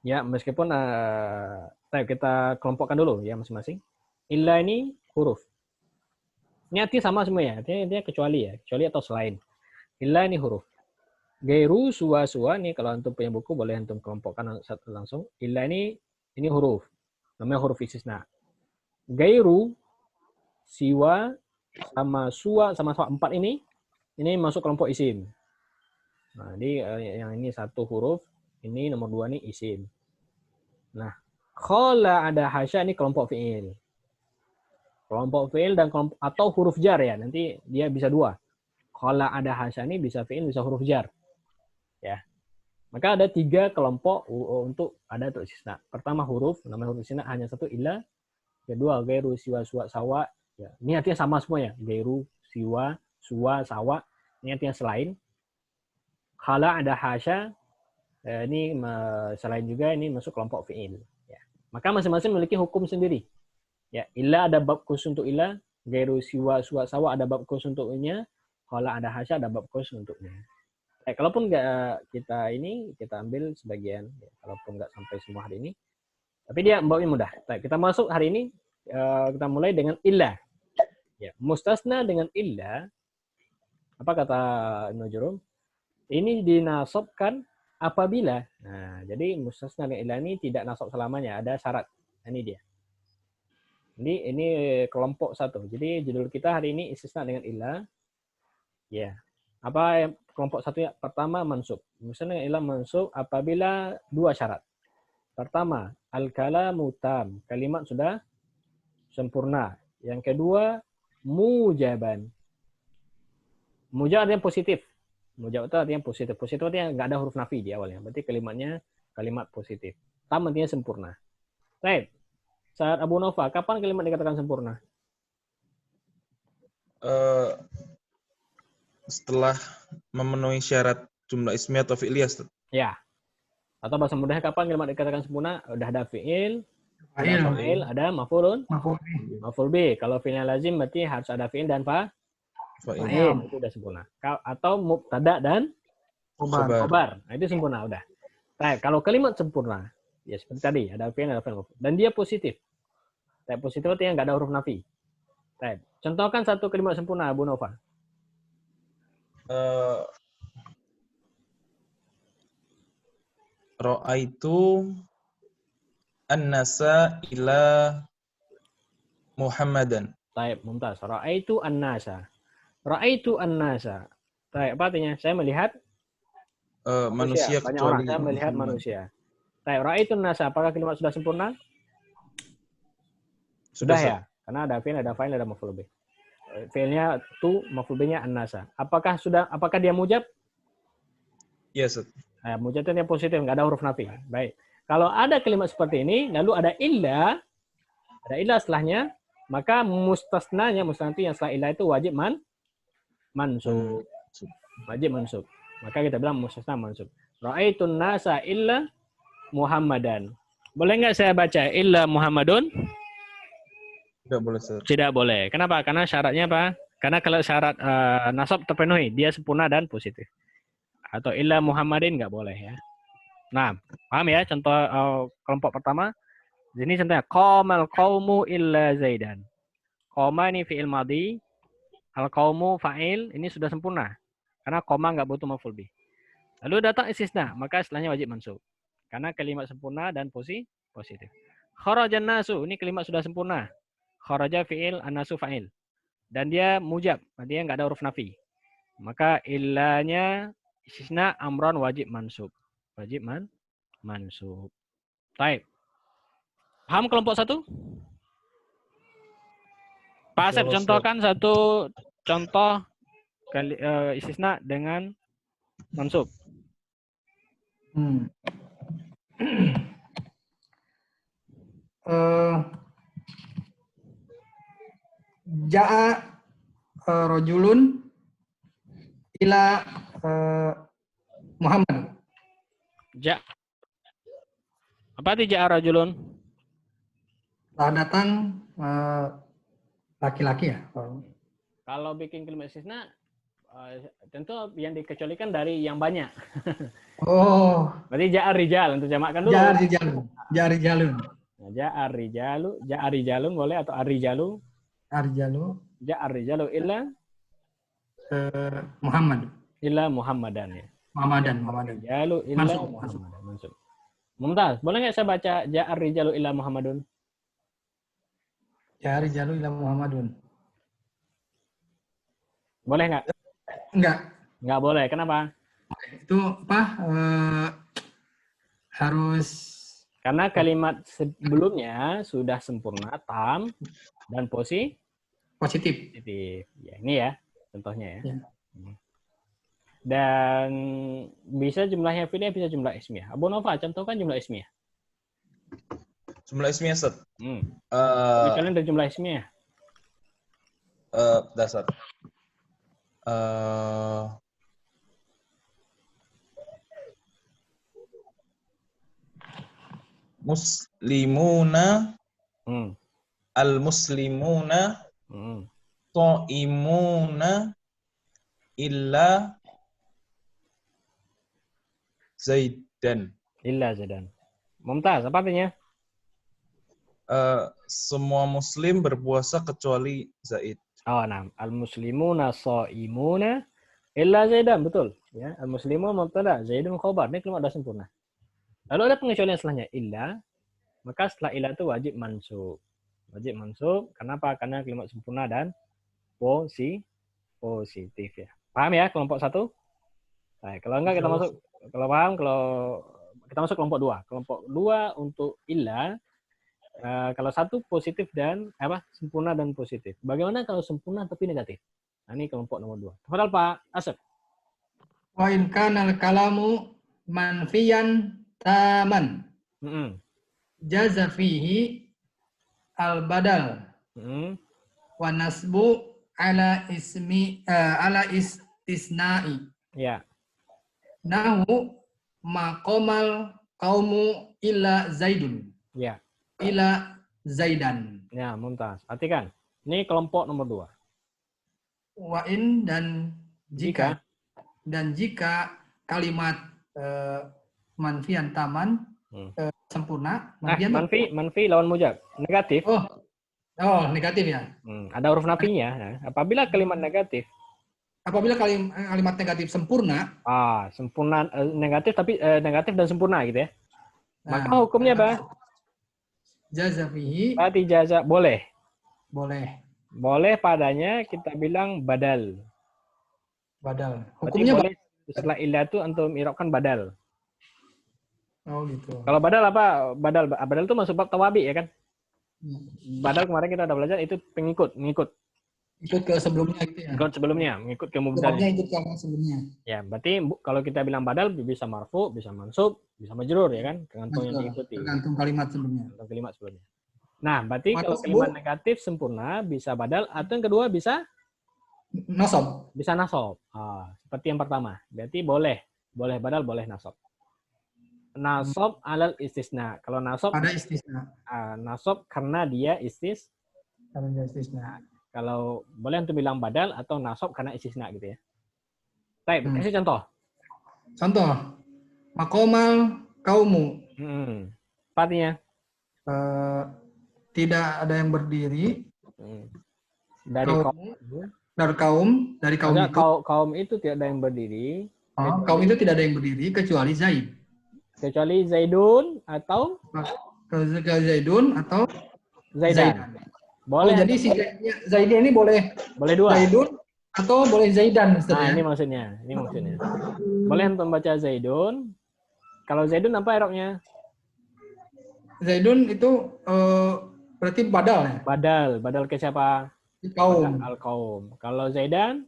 Ya, meskipun kita kelompokkan dulu ya masing-masing. Illa ini huruf. Ini artinya sama semua ya. Artinya kecuali ya. Kecuali atau selain. Illa ini huruf. Gairu suwa-suwa. Ini kalau antum punya buku boleh antum kelompokkan langsung. Illa ini huruf. Namanya huruf istisna. Gairu, siwa, sama suwa, sama 4 ini masuk kelompok isim. Nah, jadi yang ini 1 huruf. Ini nomor 2 nih isim. Nah, khala ada hasya ini kelompok fi'il. Kelompok fi'il dan kelompok atau huruf jar ya. Nanti dia bisa 2. Khala ada hasya ini bisa fi'il, bisa huruf jar. Ya. Maka ada 3 kelompok untuk adatul istisna. Pertama huruf, namanya huruf istisna hanya 1 illa. Kedua gairu, siwa, suwa, sawa. Ya. Ini artinya sama semua ya. Gairu, siwa, suwa, sawa. Ini artinya selain. Khala ada hasya. Ini selain juga ini masuk kelompok fi'il. Ya. Maka masing-masing memiliki hukum sendiri. Ya, illa ada bab khusus untuk illa, gairu, siwa, suwa, sawa ada bab khusus untuknya, khala ada hasya ada bab khusus untuknya. Kalaupun nggak kita ambil sebagian, ya, kalaupun nggak sampai semua hari ini, tapi dia babnya mudah. Kita masuk hari ini, kita mulai dengan illa. Ya, mustasna dengan illa, apa kata Ibnu Jurum? Ini dinasabkan apabila. Nah, jadi mustasna dengan illa ini tidak nasab selamanya, ada syarat. Ini dia. Ini kelompok 1. Jadi judul kita hari ini istisna dengan illa. Ya. Apa yang kelompok 1 ya? Pertama mansub. Istisna dengan illa mansub apabila 2 syarat. Pertama, al-kalamu tam. Kalimat sudah sempurna. Yang kedua, mujaban. Mujab artinya positif. Mujab itu artinya positif. Positif artinya nggak ada huruf nafi di awalnya. Berarti kalimatnya kalimat positif. Tam artinya sempurna. Baik. Saat Abu Nova, kapan kalimat dikatakan sempurna? Setelah memenuhi syarat jumlah ismiyah atau fi'liyah. Ya. Atau bahasa mudahnya kapan kalimat dikatakan sempurna? Udah ada fi'il, ada fa'il, ada maf'ulun, maf'ul bi. Kalau fi'ilnya lazim berarti harus ada fi'il dan fa'il. Itu udah sempurna. Atau mubtada dan khobar. Nah, itu sempurna udah. Nah, kalau kalimat sempurna, ya seperti tadi, ada fi'il, ada fa'il. Dan dia positif. Positif artinya nggak ada huruf nafi. Baik. Contohkan satu kalimat sempurna, Abu Nova. Ra'aitu an-nasa ila Muhammadan. Baik, mumtaz. Ra'aitu an-nasa. Ra'aitu an-nasa. Baik, apa artinya? Saya melihat Manusia banyak kecuali orang. Saya melihat Muhammad. manusia. Baik, ra'aitu an-nasa. Apakah kalimat sudah sempurna? Sudah, Sudah ya? Karena ada fi'il, ada fa'il, ada maf'ul bih. Fi'ilnya tu, maf'ul bihnya an-nasa. Apakah dia mujab? Ya, Ustaz. Mujab itu yang positif, nggak ada huruf nafi. Baik. Kalau ada kalimat seperti ini, lalu ada illa setelahnya, maka mustasnanya, mustasna itu yang setelah illa itu wajib mansub. Wajib mansub. Maka kita bilang mustasna mansub. Ra'aitun nasa illa Muhammadan. Boleh nggak saya baca illa Muhammadun? Tidak boleh, Ustaz. Tidak boleh. Kenapa? Karena syaratnya apa? Karena kalau syarat nasab terpenuhi, dia sempurna dan positif. Atau illa Muhammadin nggak boleh ya. Nah, paham ya contoh kelompok pertama? Ini contohnya qamal qaumu illa Zaidan. Qoma ini fi'il madhi, al qaumu fa'il, ini sudah sempurna. Karena qoma nggak butuh maf'ul bih. Lalu datang istisna, maka istilahnya wajib mansub. Karena kalimat sempurna dan positif. Kharajan nasu, ini kalimat sudah sempurna. Kharaja fi'il, an-nasu fa'il. Dan dia mujab, dia nggak ada huruf nafi. Maka illanya istisna amron wajib mansub. Wajib mansub. Baik. Paham kelompok satu? Pak Asep, contohkan satu contoh istisna dengan mansub. Ja'a rajulun ila Muhammad. Apa arti ja'a rajulun? Telah datang laki-laki ya. Kalau bikin kalimat istisna tentu yang dikecualikan dari yang banyak. Oh. Berarti ja'a rijal untuk jamakkan dulu. Ja'a rijalun. Nah, ja'a rijalun boleh atau ar-rijalu. Ar-rijalu. Ja'a rijalu illa Muhammad. Illa Muhammadan ya. Muhammadan. Rijalu illa Muhammadan. Mansub. Mumtaz, boleh nggak saya baca ja'a rijalu illa Muhammadun? Ja'a rijalu illa Muhammadun. Boleh nggak? Enggak. Nggak boleh. Kenapa? Itu apa? Harus karena kalimat sebelumnya sudah sempurna, tam dan positif. Ya, ini ya contohnya ya. Dan bisa jumlahnya fi'liyah, bisa jumlah ismiyah. Abu Nova, contohkan jumlah ismiyah. Jumlah ismiyah, Ustaz. Kalian ada jumlah ismiyah. Dasar. Muslimuna, al-muslimuna, ta'imuna, illa Zaidan. Illa Zaidan. Mumtaz, apa artinya? Semua muslim berpuasa kecuali Zaid. Oh, nah. Al-muslimuna sha'imuna illa Zaidan, betul. Ya, al-muslimu mubtada, Zaidun khabar. Ini kalimat sudah sempurna. Lalu ada pengecualian setelahnya illa, maka setelah illa itu wajib mansub. Wajib mansub, kenapa? Karena kalimat sempurna dan positif ya. Paham ya kelompok satu? Nah, kalau enggak kita masuk, kalau paham, kalau kita masuk kelompok dua. Kelompok dua untuk illa, kalau satu positif dan sempurna dan positif. Bagaimana kalau sempurna tapi negatif? Nah, ini kelompok nomor dua. Tafadhal Pak Asep. Wa in kana al-kalamu manfiyan taman. Jaza fihi al-badal. Wa nasbu ala istisna'i. Ya. Nahu maqamal qaumu illa Zaidun. Ya. Ila Zaidan. Ya, mumtaz. Artikan. Ini kelompok nomor dua. Wa in dan jika kalimat manfian taman sempurna. Manfi lawan mujab. Negatif. Oh, Oh, negatif ya. Ada huruf nafinya. Nah, apabila kalimat negatif, Apabila kalimat negatif sempurna, sempurna negatif tapi negatif dan sempurna gitu ya. Maka nah, hukumnya apa? jaza fihi Berarti jaza boleh. boleh Boleh padanya kita bilang badal. badal. Berarti Hukumnya boleh setelah ilah itu antum i'rabkan badal. oh gitu. Kalau badal apa? Badal itu masuk bab tawabi ya kan? Badal kemarin kita udah belajar itu pengikut, mengikut. Ikut ke sebelumnya gitu ya. Ikut sebelumnya, mengikut ke Sebelumnya mubdalnya. ikut ke yang sebelumnya. Ya, berarti kalau kita bilang badal bisa marfu, bisa mansub, bisa majrur ya kan? Tergantung yang diikuti. Tergantung kalimat sebelumnya. Tergantung kalimat sebelumnya. Nah, berarti kalau Mansub, kalimat negatif sempurna bisa badal atau yang kedua bisa nasab. nasob. Seperti yang pertama. Berarti boleh badal, boleh nasob. Nasob alal istisna. Kalau nasob Ada istisna. nasob karena dia Ada istisna. kalau boleh untuk bilang badal atau nasob karena istisna gitu ya. Baik, kasih contoh. Contoh, makomal kaumu. Artinya Tidak ada yang berdiri dari kaum Maksudnya itu. Kaum itu tidak ada yang berdiri. Kaum itu tidak ada yang berdiri kecuali Zaid. Kecuali Zaidun atau Zaidun atau Zaidan. Boleh. Jadi si Zaidnya ini boleh dua. Zaidun atau boleh Zaidan. Nah, ini maksudnya. Boleh untuk membaca Zaidun. Kalau Zaidun apa i'rabnya? Zaidun itu berarti badal ya? Badal ke siapa? Kaum. Al-Qaum. Kalau Zaidan?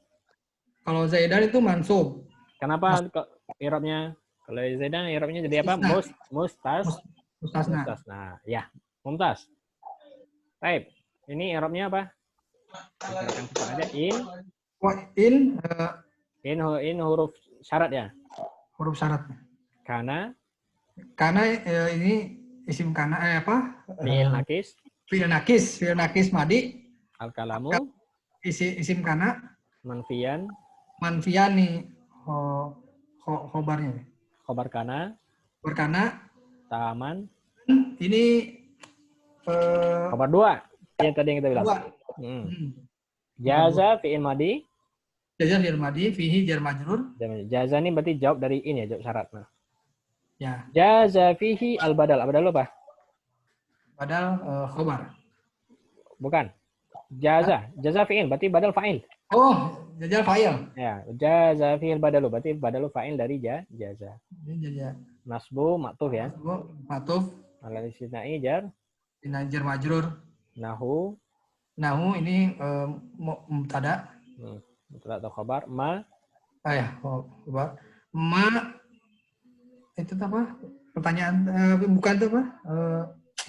Kalau Zaidan itu mansub. Kenapa i'rabnya? Kalau Zaidan i'rabnya jadi apa? Mustasna. Nah, ya. Mumtaz. Baik. Ini i'rabnya apa? Ada in huruf syarat ya? Huruf syarat. Karena ini isim kana Fi'il nakis madi. Al-kalamu isim kana manfiyan nih khobarnya. Khobar kana taman ini khobar dua yang tadi yang kita bilang. Jaza fi'il madi. Jaza fi'il madi fihi jar majrur. Jaza ini berarti jawab dari ini ya, jawab syarat. Nah. Ya. Jaza fihi al-badal. Badal apa? Badal khobar. Bukan. Jaza fi'il berarti badal fa'il. Oh, jaza fa'il. Ya, jaza fi'il badalu berarti badalu fa'il dari jaza. Jaza. Nasbu maktuf ya. Maktuf. Alal istisna'i jar majrur. Nahu ini mubtada. Mubtada atau khabar. Ma. Khabar. Ma itu apa? Pertanyaan bukan itu apa?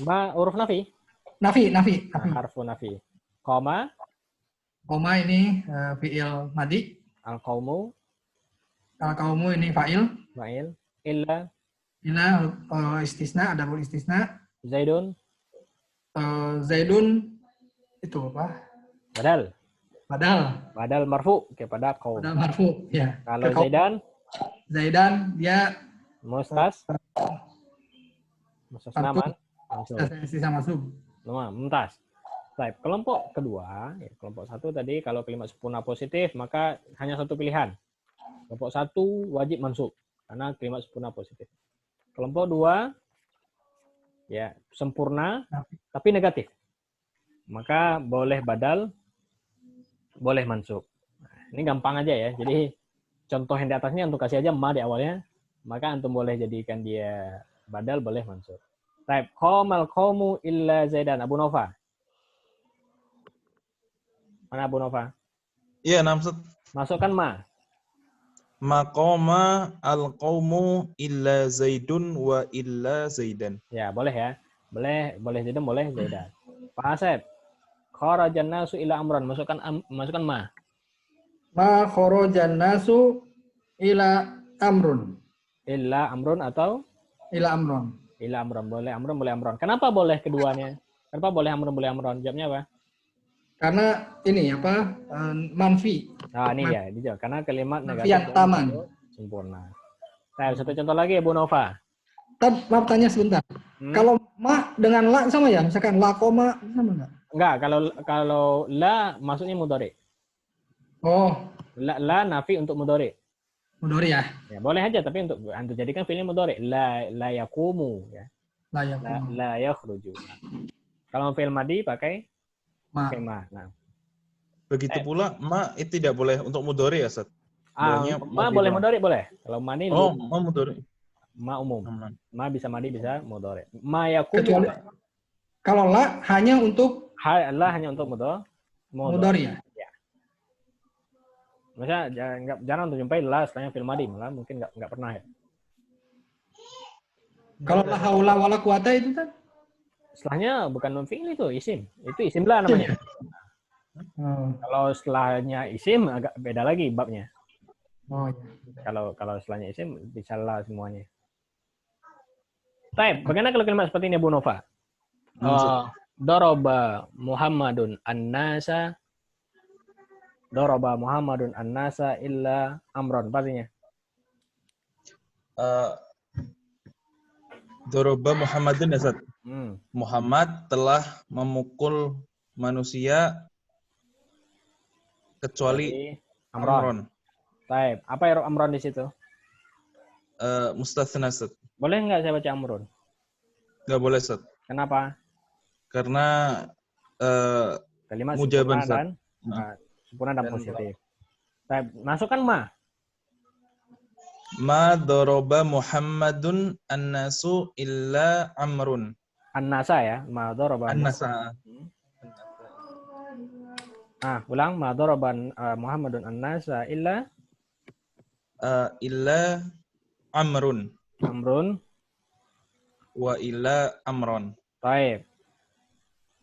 Ma huruf nafi. Nafi. Harfu nafi. Koma ini fi'il madi. Al-qaumu ini fa'il. Illa istisna, ada pun istisna. Zaidun itu apa? Badal marfu kepada kaum. Badal marfu, ya. Kalau Zaidan dia naman. Sisa masuk. Mumtaz. Baik, kelompok kedua, kelompok satu tadi kalau kalimat sempurna positif maka hanya satu pilihan. Kelompok satu wajib mansub karena kalimat sempurna positif. Kelompok dua ya sempurna tapi negatif. Maka boleh badal, boleh mansub. Nah, ini gampang aja ya. Jadi contoh yang di atasnya untuk kasih aja ma di awalnya, maka antum boleh jadikan dia badal, boleh mansub. Baik, qamal qaumu illa Zaidan. Abu Nova. Mana Abu Nova? Iya, Namsud. Masukkan ma. Maqama al-qaumu illa Zaidun wa illa Zaidan. Ya, boleh ya. Boleh Zaidan, boleh Zaidan. Pak Asep. Kharajan nasu ila amran. Masukkan ma. Ma kharajan nasu ila amrun. Illa amrun atau? Ila amrun. Ila amrun. Boleh amrun, boleh amrun. Kenapa boleh keduanya? Kenapa boleh amrun, boleh amrun? Jawabnya apa? Karena ini manfi. Nah, ini ya, dijawab. Karena kalimat negatif yang taman sempurna. Nah, satu contoh lagi Bu Nova. Maaf tanya sebentar. Kalau ma dengan la sama ya? Misalkan la koma sama enggak? Enggak, kalau la maksudnya mudhari. Oh, La nafi untuk mudhari. mudhari ya. Ya, boleh aja tapi untuk jadikan fi'il mudhari. La yaqumu ya. Layak. La yakhruju. Nah, kalau fi'il madi pakai Ma. ma. Nah. Begitu pula ma itu tidak boleh untuk mudhari ya, Ustaz? Bolehnya Ma madi boleh doang. mudhari boleh. Kalau madi Oh, ma mudhari. ma umum. Aman. Ma bisa madi bisa mudhari. Ma yaqumu Kecuali kalau la hanya untuk la hanya untuk mudhari ya. Maksudnya jangan untuk jumpai la setelahnya fi'il madi, malah mungkin nggak pernah ya. Kalau la haula wala quwata itu kan? Setelahnya bukan non fi'il itu isim. Itu isim la namanya. Kalau setelahnya isim agak beda lagi babnya. Oh iya. Kalau setelahnya isim bisa la semuanya. Baik, bagaimana kalau kalimat seperti ini Bu Nova? Daraba Muhammadun an-nasa. Daraba Muhammadun an-nasa illa amron. Artinya? Daraba Muhammadun ya, Ustaz. Muhammad telah memukul manusia kecuali Amron. Baik, apa i'rab Amron di situ? Mustatsna, Ustaz. Boleh nggak saya baca Amron? Nggak boleh, Ustaz. Kenapa? Karena kalimat mujaban, sempurna dan positif. Baik, masukkan ma. Ma daraba Muhammadun an-nasu illa Amrun. An-nasa ya, ma daraba. An-nasa. Ulang ma daraba Muhammadun an-nasa illa Amrun. Amrun Wa illa Amron. Baik.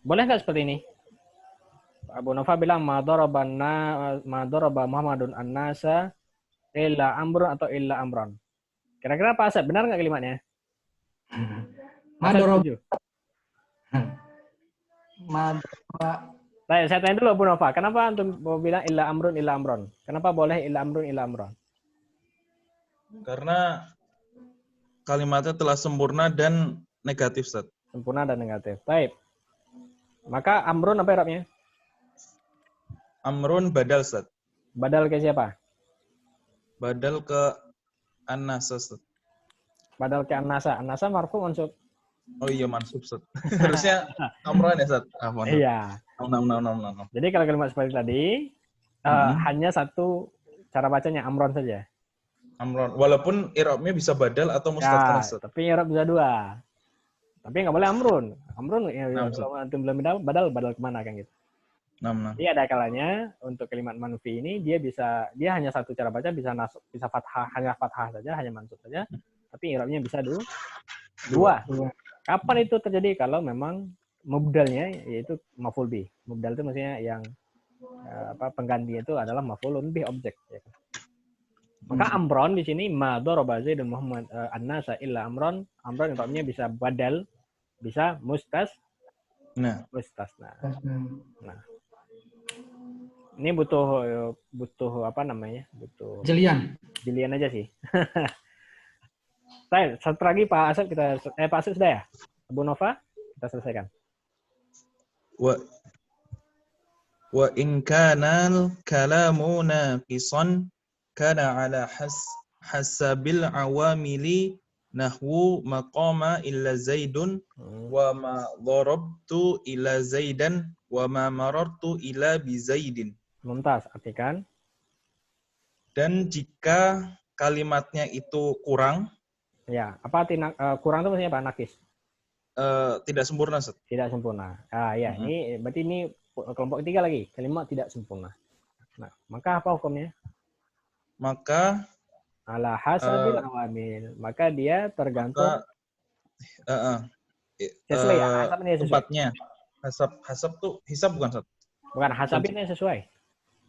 Boleh nggak seperti ini? Abu Nova bilang ma daraba Muhammadun an-nasa illa amrun atau illa amron. Kira-kira apa Asep? Benar nggak kalimatnya? Baik, saya tanya dulu Abu Nova. Kenapa antum mau bilang illa amrun illa amron? Kenapa boleh illa amrun illa amron? Karena kalimatnya telah sempurna dan negatif, Ustaz. Sempurna dan negatif. Baik. Maka amrun apa i'rabnya? Amrun badal, Ustaz. Badal ke siapa? Badal ke an-nasa, Ustaz. Badal ke an-nasa. An-nasa marfu mansub. Oh iya, mansub, Ustaz. Harusnya Amron ya, Ustaz. Iya. No. Jadi kalau kalimat seperti tadi hanya satu cara bacanya amron saja. Amron. Walaupun i'rabnya bisa badal atau mustatsna, Ustaz. Tapi i'rab bisa dua. Tapi nggak boleh amrun. Amrun kalau antum belum badal kemana kan gitu. Jadi ada kalanya untuk kalimat manfi ini dia hanya satu cara baca, bisa fathah, hanya fathah saja, hanya mansub saja. Tapi i'rabnya bisa dua. Kapan itu terjadi? Kalau memang mubdalnya yaitu maf'ul bih. Mubdal itu maksudnya yang penggantinya itu adalah maf'ulun bih, objek. Ya. Maka amron di sini ma daraba Zaidun Muhammad an-nasa illa amron. Amron i'rabnya bisa badal, bisa mustasna. Nah. Ini butuh apa namanya? Butuh jelian aja sih. Baik, satu lagi Pak Asep Pak Asep sudah ya? Abu Nova kita selesaikan. Wa in kana kalamu naqisan kana ala hasabil awamili nahwu maqama illa Zaidun wa ma darabtu illa Zaidan wa ma marartu illa bi Zaidin. Mumtaz, artikan. Dan jika kalimatnya itu kurang, ya, apa arti kurang itu maksudnya apa? Nakis. Tidak sempurna, Ustaz. Tidak sempurna. Ya, ini berarti ini kelompok ketiga lagi, kalimat tidak sempurna. Nah, maka apa hukumnya? Maka ala hasabil awamil. Maka dia tergantung sesuai ya, hasabnya sesuai. Tempatnya. Hasab tuh hisab bukan, Ustaz? Bukan, hasabnya sesuai.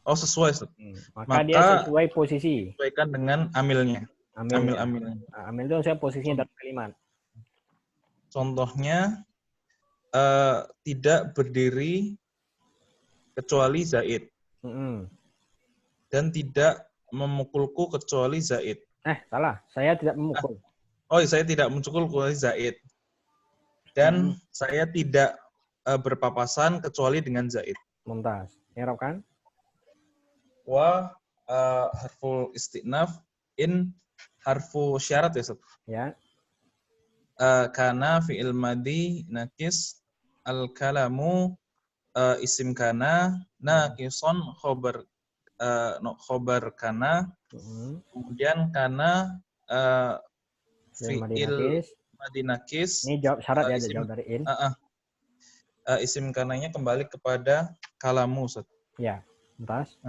Oh, sesuai, Ustaz. Maka dia sesuai posisi. Sesuaikan dengan amilnya. Amil-amilnya. Amil itu saya posisinya dalam kalimat. Contohnya tidak berdiri kecuali Zaid. Dan tidak memukulku kecuali Zaid. Salah. Saya tidak memukul. Saya tidak memukul kecuali Zaid. Dan saya tidak berpapasan kecuali dengan zaid. Mumtaz. I'rab kan? Wa harful istinaf in harfu syarat ya Ustaz. Ya. Kana fi'il madhi nakis al-kalamu isim kana nakison khobar kana kemudian kana fi'il madhi nakis. Ini jawab syarat ya, jawab dari in. Isim kananya kembali kepada kalamu Ustaz. Ya. Mumtaz.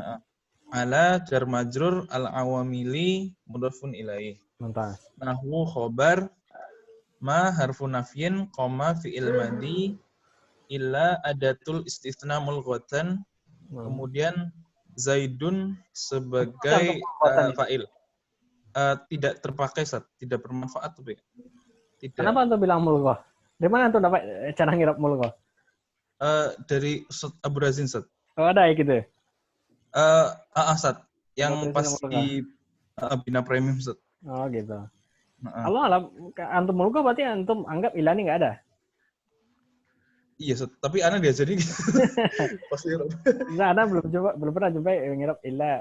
Ala jar majrur al-awamili mudhafun ilaih. Mumtaz. Nahwu khobar ma harfu nafyin koma fi'il madhi illa adatul istitsna mulghatan. Kemudian zaidun sebagai fa'il. Tidak terpakai Ustaz, tidak bermanfaat tuh. Tidak. Kenapa antum bilang mulghah? Dari mana antum dapat cara ngirab mulghah? Dari Ustaz Abu Razin Ustaz. Oh, ada ya gitu. Ustaz yang pas di Bina Premium Ustaz. Oh gitu. Kalau antum mulghah berarti antum anggap ilah ini nggak ada. Iya Ustaz, tapi ana diajari pas ngirab. Nah, ana belum pernah jumpa ngirab ilah.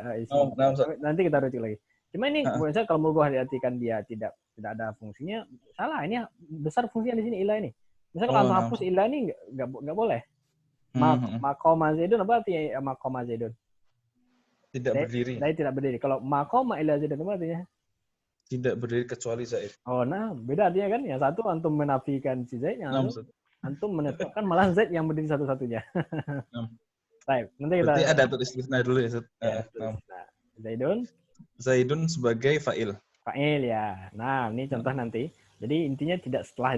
Nanti kita rujuk lagi. Cuma ini misalnya kalau mulghah diartikan dia tidak ada fungsinya, salah. Ini besar fungsinya di sini ilah ini. Misalnya kalau antum hapus ilah ini nggak boleh. Maqama Zaidun apa artinya maqama Zaidun? Tidak berdiri. Tidak berdiri. Kalau maqama ila Zaidun apa artinya? Tidak berdiri kecuali Zaid. Oh, nah beda artinya kan. Yang satu antum menafikan si Zaid, yang satu antum menetapkan malah Zaid yang berdiri satu-satunya. Baik, nanti kita. Berarti ada tulis dulu ya Ustaz. Zaidun sebagai fa'il. Fa'il ya. Nah, ini contoh nanti. Jadi intinya tidak setelah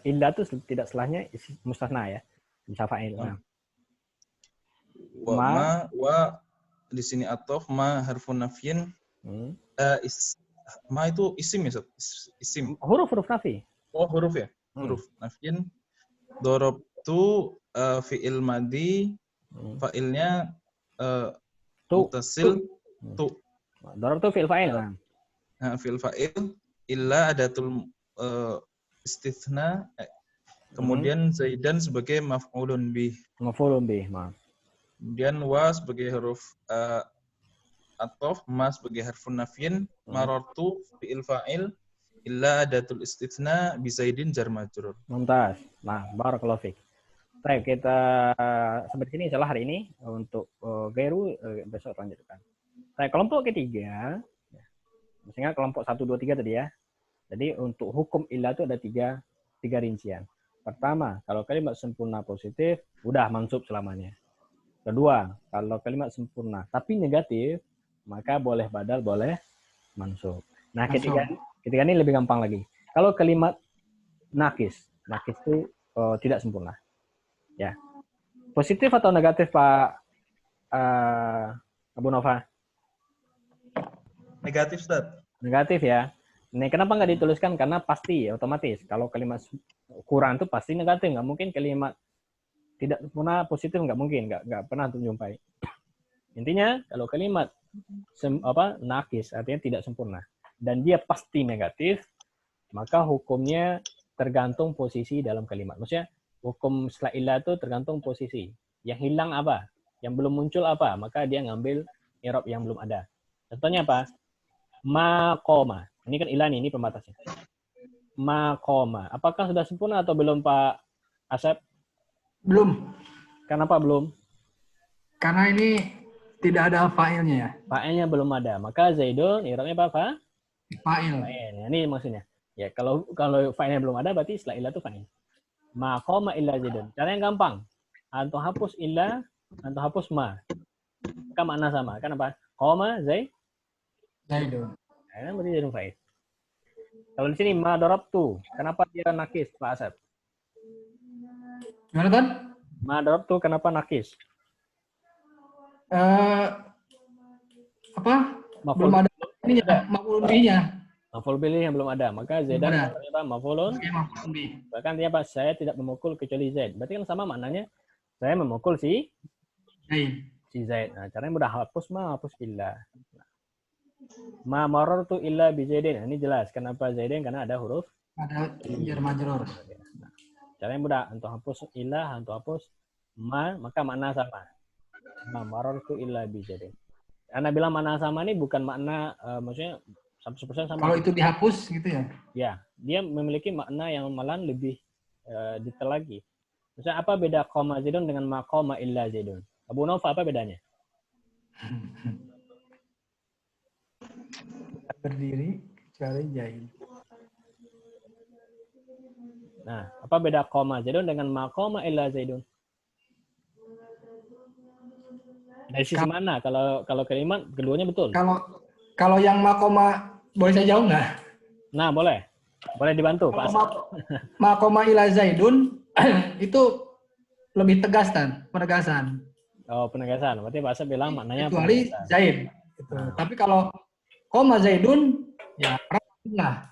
illa itu tidak setelahnya mustasna ya. Bisa fa'il. Nah. Wa di sini atof ma harfun nafyin. Ma itu isim ya, isim. Huruf nafi. Oh, huruf ya. Huruf nafyin. Dorobtu fi'il madhi. Fa'ilnya mutasil tu. Dorobtu fi'il fa'il. Nah, fi'il fa'il illa adatul istitsna. Kemudian Zaidan sebagai maf'ulun bih. Maf'ulun bih, maaf. Kemudian wa sebagai huruf atof, ma sebagai harfun nafyin, marartu fi'il fa'il illa adatul istitsna bi Zaidin jar majrur. Mumtaz. Nah, barakallahu fiik. Baik, kita sampai sini insyaallah hari ini untuk Gairu besok lanjutkan. Baik, kelompok ketiga. Misalnya kelompok 1 2 3 tadi ya. Jadi untuk hukum ilah itu ada tiga rincian. Pertama, kalau kalimat sempurna positif, udah mansub selamanya. Kedua, kalau kalimat sempurna tapi negatif, maka boleh badal, boleh mansub. Nah, ketiga ini lebih gampang lagi. Kalau kalimat nakis itu tidak sempurna. Ya. Positif atau negatif, Pak Abu Nova? Negatif, Ustaz. Negatif ya. Ini kenapa nggak dituliskan? Karena pasti, otomatis. Kalau kalimat kurang itu pasti negatif. Nggak mungkin kalimat tidak sempurna positif, nggak mungkin. Nggak pernah jumpai. Intinya, kalau kalimat nakis, artinya tidak sempurna. Dan dia pasti negatif, maka hukumnya tergantung posisi dalam kalimat. Maksudnya, hukum setelah ilah itu tergantung posisi. Yang hilang apa? Yang belum muncul apa? Maka dia ngambil i'rab yang belum ada. Contohnya apa? Maqoma. Ini kan ilah nih, ini pembatasnya. Maqoma. Apakah sudah sempurna atau belum, Pak Asep? Belum. Kenapa belum? Karena ini tidak ada fa'ilnya ya. Fa'ilnya belum ada. Maka Zaidun, i'rabnya apa, Pak? Fa'il. Ya, ini maksudnya. Ya, kalau fa'ilnya belum ada, berarti setelah ilah itu fa'il. Maqoma illa Zaidun. Cara yang gampang. Antum hapus illa, antum hapus ma. Maka makna sama. Kan apa? Qoma Zaidun. Nah, berarti Zaidun fa'il. Kalau di sini ma darabtu, kenapa dia nakis, Pak Asep? Gimana, Tan? Ma darabtu kenapa nakis? Apa? Belum ada ini ya, maf'ul bihnya. Maf'ul bih yang belum ada. Maka Zaidan apa? Maf'ulun. Bahkan dia apa? Saya tidak memukul kecuali Zaid. Berarti kan sama maknanya. Saya memukul si Zaid. Nah, caranya mudah, hapus ma, hapus illa. Ma marartu illa bi Zaidin. Ini jelas. Kenapa Zaidin? Karena ada huruf. Ada jar majrur. Caranya mudah, antum hapus illa, antum hapus ma, maka makna sama. Ma marartu illa bi Zaidin. Anda bilang makna sama ini bukan makna maksudnya 100% sama. Kalau itu dihapus gitu ya? Ya, dia memiliki makna yang malah lebih detail lagi. Misalnya apa beda koma Zaidun dengan ma koma illa Zaidun? Abu Nova apa bedanya? Berdiri kecuali Zaid. Nah, apa beda koma Zaidun dengan ma koma illa Zaidun? Dari sisi mana? Kalau kalimat keduanya betul. Kalau yang makoma boleh saya jawab nggak? Nah, boleh. Boleh dibantu, Pak. Makoma ila Zaidun itu lebih tegas kan, penegasan. Oh, penegasan. Berarti Pak Asep bilang maknanya kecuali penegasan. Zaid. Gitu. Nah. Tapi kalau koma Zaidun, ya lah.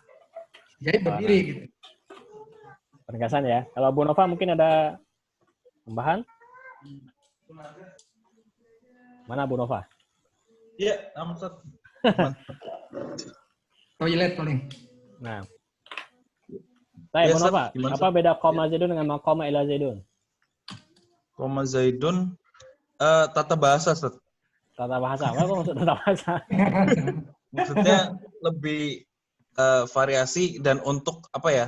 Zaid berdiri gitu. Penegasan ya. Kalau Bu Nova mungkin ada tambahan? Mana Bu Nova? Iya, Ustaz. Toilet paling. Nah. Baik, Bu Nova. Gimana, apa beda koma Zaidun dengan koma ila Zaidun? Koma Zaidun tata bahasa, Ustaz. Tata bahasa. Apa maksud tata bahasa? Maksudnya lebih variasi dan untuk apa ya?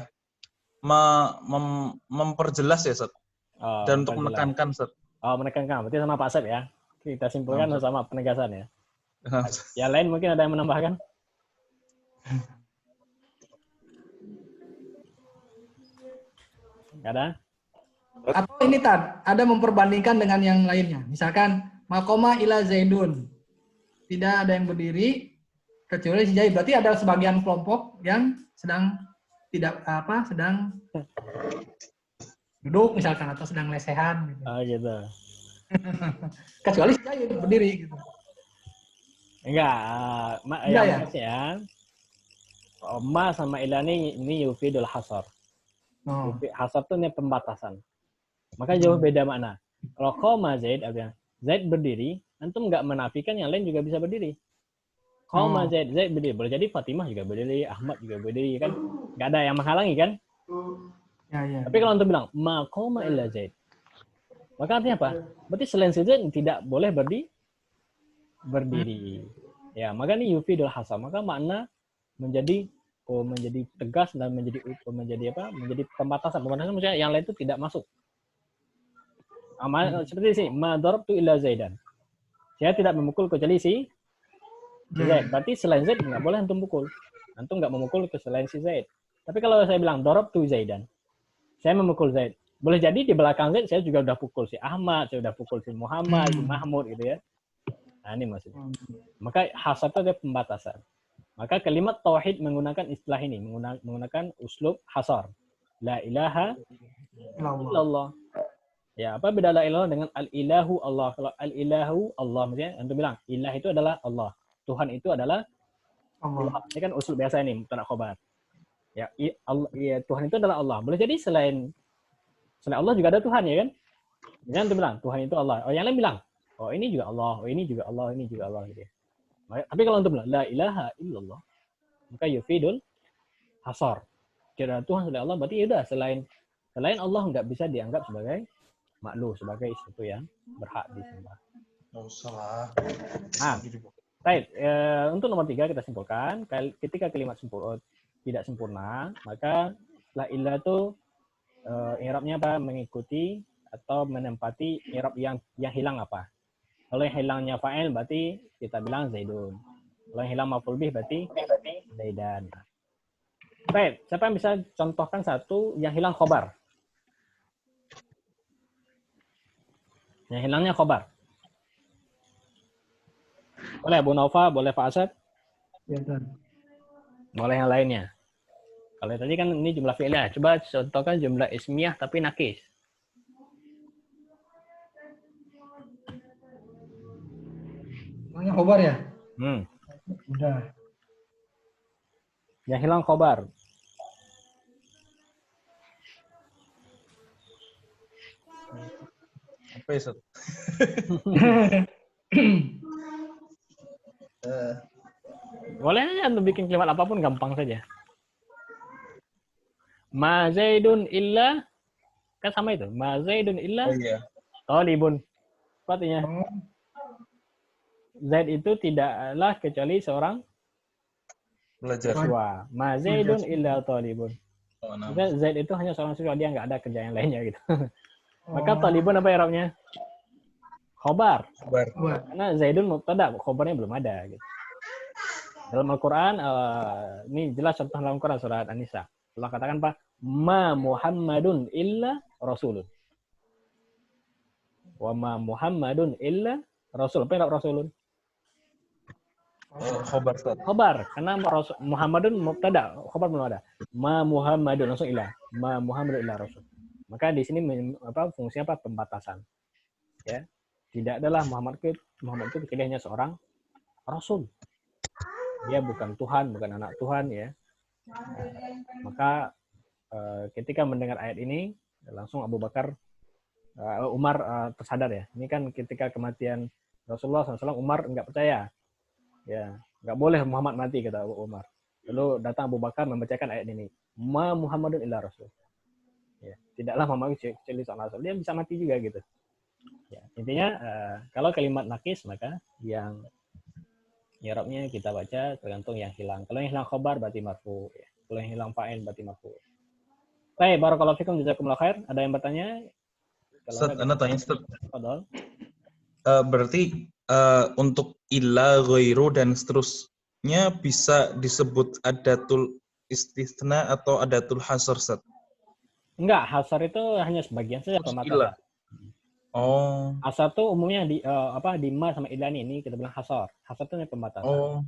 Memperjelas ya, Ustaz. Oh, dan untuk menekankan, Ustaz. Oh, menekankan. Berarti sama Pak Asep ya. Kita simpulkan sama penegasan ya. Yang lain mungkin ada yang menambahkan? Nggak ada? Atau ini Tad, ada memperbandingkan dengan yang lainnya. Misalkan makoma ila Zaidun. Tidak ada yang berdiri kecuali si Zaid. Berarti ada sebagian kelompok yang sedang sedang duduk misalkan atau sedang lesehan gitu. Oh, gitu. Kecuali si Zaid berdiri gitu. Enggak, ya. Ma sama ila ini yufidul hasar. Oh. Hasar itu ini pembatasan. Maka jauh beda makna. Kalau koma Zaid, Zaid berdiri, antum nggak menafikan yang lain juga bisa berdiri. Koma Zaid berdiri. Boleh jadi Fatimah juga berdiri, Ahmad juga berdiri kan. Nggak ada yang menghalangi kan. Ya. Tapi kalau antum bilang ma koma illa Zaid, maka artinya apa? Berarti selain Zaid tidak boleh berdiri. Ya, maka ini yufidul hasar. Maka makna menjadi tegas dan menjadi pembatasan. Pembatasan maksudnya yang lain itu tidak masuk. Seperti sini, ma darabtu illa Zaidan. Saya tidak memukul kecuali si Zaid. Berarti selain Zaid nggak boleh antum pukul. Antum nggak memukul ke selain si Zaid. Tapi kalau saya bilang darabtu Zaidan, saya memukul Zaid. Boleh jadi di belakang Zaid saya juga udah pukul si Ahmad, saya udah pukul si Muhammad, si Mahmud gitu ya. Nah, ini maksudnya. Maka hasar itu ada pembatasan. Maka kalimat tauhid menggunakan istilah ini, menggunakan uslub hasar. La ilaha illallah. Ya, apa beda la ilaha dengan al-ilahu Allah? Kalau al-ilahu Allah, maksudnya antum bilang ilah itu adalah Allah. Tuhan itu adalah Allah. Ini kan usul biasa ini, mubtada khobar. Ya, Tuhan itu adalah Allah. Boleh jadi selain Allah juga ada Tuhan ya kan? Jangan antum bilang Tuhan itu Allah. Oh, yang lain bilang, oh ini juga Allah, oh ini juga Allah, ini juga Allah gitu ya. Tapi kalau antum bilang la ilaha illallah, maka yufidul hasar. Tidak ada Tuhan selain Allah, berarti ya udah selain Allah nggak bisa dianggap sebagai makhluk, sebagai sesuatu yang berhak disembah. Nggak usah lah. Baik, untuk nomor 3 kita simpulkan, ketika kalimat tidak sempurna, maka la ilah itu i'rabnya apa? Mengikuti atau menempati i'rab yang hilang apa? Kalau yang hilangnya fa'il berarti kita bilang Zaidun. Kalau yang hilang maf'ul bih berarti Zaidan. Baik, siapa yang bisa contohkan satu yang hilang khobar? Yang hilangnya khobar. Boleh Bu Nova, boleh Pak Asep? Ya, boleh yang lainnya. Kalau tadi kan ini jumlah fi'iliyah. Coba contohkan jumlah ismiyah tapi nakis. Hilangnya khobar ya? Udah. Yang hilang khobar. Apa ya, Ustaz? Boleh aja untuk bikin kalimat apapun gampang saja. Ma Zaidun illa Kan sama itu. Ma Zaidun illa Oh iya. talibun. Artinya Oh, Zaid itu tidaklah kecuali seorang Belajar. siswa. Ma Zaidun illa talibun. Oh, nah. Maka Zaid itu hanya seorang siswa, dia nggak ada kerja yang lainnya gitu. Maka oh. talibun apa i'rabnya? Khobar. Kabar. Wah, Karena Zaidun mubtada, khobarnya belum ada gitu. Dalam Al-Qur'an ini jelas contoh dalam Al-Qur'an surat An-Nisa. Allah katakan Pak, ma Muhammadun illa rasulun. Wa ma Muhammadun illa rasul. Apa yang rasulun? Khobar, Ustaz. Khobar, karena Muhammadun mubtada, khobar belum ada. Ma Muhammadun langsung illa. Ma Muhammadun illa rasul. Maka di sini fungsinya apa? Pembatasan. Ya. Tidak adalah Muhammad itu kecuali hanya seorang rasul. Dia bukan Tuhan, bukan anak Tuhan ya. Maka ketika mendengar ayat ini langsung Abu Bakar Umar tersadar ya. Ini kan ketika kematian Rasulullah SAW, Umar nggak percaya. Ya, nggak boleh Muhammad mati kata Umar. Lalu datang Abu Bakar membacakan ayat ini. Ma Muhammadun illa rasul. Ya, tidaklah Muhammad kecuali seorang rasul. Dia bisa mati juga gitu. Ya, intinya kalau kalimat nakis maka yang i'rabnya kita baca tergantung yang hilang. Kalau yang hilang khobar berarti marfu. Ya. Kalau yang hilang fa'il berarti marfu. Baik, barakallahu fikum jazakumullah khair. Ada yang bertanya? Ustaz, Anda tanya, Ustaz. Fadhal. Berarti untuk illa, ghairu, dan seterusnya bisa disebut adatul istitsna atau adatul hasr, Ustaz? Enggak, hasar itu hanya sebagian saja pembatasan. Oh. Hasar itu umumnya di ma sama illa ini kita bilang hasar. Hasar itu hanya pembatasan. Oh.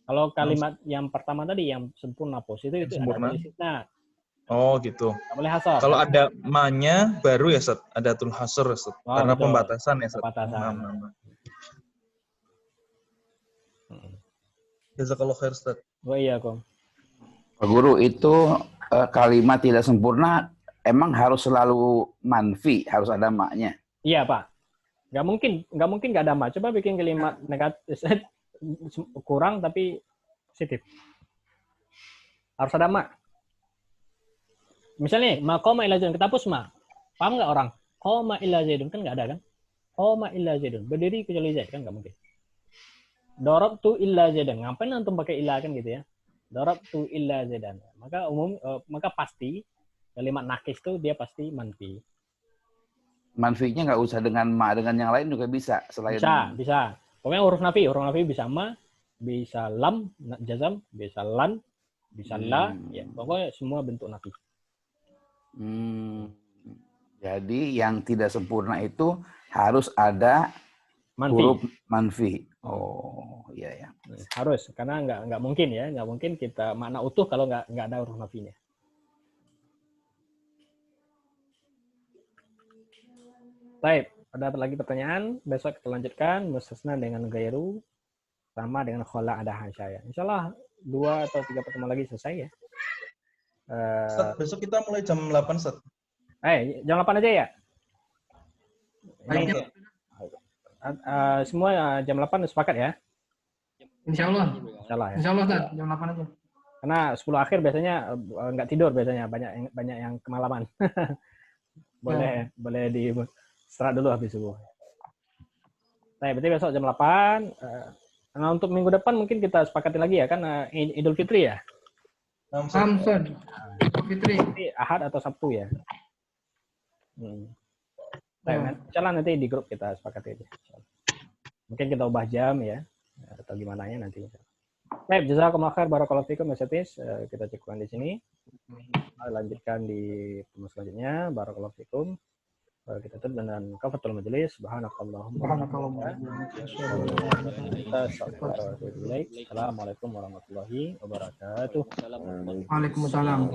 Kalau kalimat yang pertama tadi yang sempurna positif itu Sempurna. ada istitsna. Oh gitu. Nggak boleh hasar. Kalau ada ma-nya baru ya, Ustaz, adatul hasr, Ustaz. Oh, karena betul. pembatasan ya, Ustaz. Pembatasan. Jazakallahu khair, Ustaz. Oh iya, Kom. Pak Guru, itu kalimat tidak sempurna emang harus selalu manfi, harus ada maknya. Iya, Pak. Nggak mungkin nggak ada ma. Coba bikin kalimat negatif kurang tapi positif. Harus ada ma. Misalnya, ma qoma illa zaidun, kita hapus ma. Paham nggak orang? Qoma illa zaidun, kan nggak ada kan? Qoma illa zaidun, berdiri kecuali zaid, kan nggak mungkin. Darabtu illa zaidan, ngapain antum pakai illa kan gitu ya? Darabtu illa zaidan. Maka pasti kalimat nakis itu dia pasti manfi. Manfinya nggak usah dengan ma, dengan yang lain juga bisa selain Bisa. Pokoknya huruf nafi bisa ma, bisa lam, jazam, bisa lan, bisa la, ya. Pokoknya semua bentuk nafi. Jadi yang tidak sempurna itu harus ada huruf manfi. Oh, iya ya. Harus, karena nggak mungkin kita makna utuh kalau nggak ada huruf nafinya. Baik, ada lagi pertanyaan? Besok kita lanjutkan mustasna dengan gairu sama dengan khola ada hasyaya. Insyaallah 2 atau 3 pertemuan lagi selesai ya. Ustaz, besok kita mulai jam 8, Ustaz. Jam 8 aja ya? baiknya. Semua jam 8 sepakat ya? Insyaallah. Insyaallah ya. Insyaallah, Ustaz, jam 8 aja. Karena 10 akhir biasanya nggak tidur biasanya, banyak yang kemalaman. boleh di istirahat dulu habis subuh. Nah, berarti besok jam 8. Nah, untuk minggu depan mungkin kita sepakati lagi ya, kan Idul Fitri ya? Samson. Fitri. Ahad atau Sabtu ya? Nah, jalan nanti di grup kita sepakati aja. Mungkin kita ubah jam ya, atau gimana ya nanti. Baik, jazakumullah khair, barakallahu fikum, Mas. Kita cukupkan di sini. Lanjutkan di pertemuan selanjutnya. Barakallahu fikum. Kita tutup dengan kafatul majelis. Subhanakallahumma. Assalamualaikum warahmatullahi wabarakatuh. Waalaikumsalam.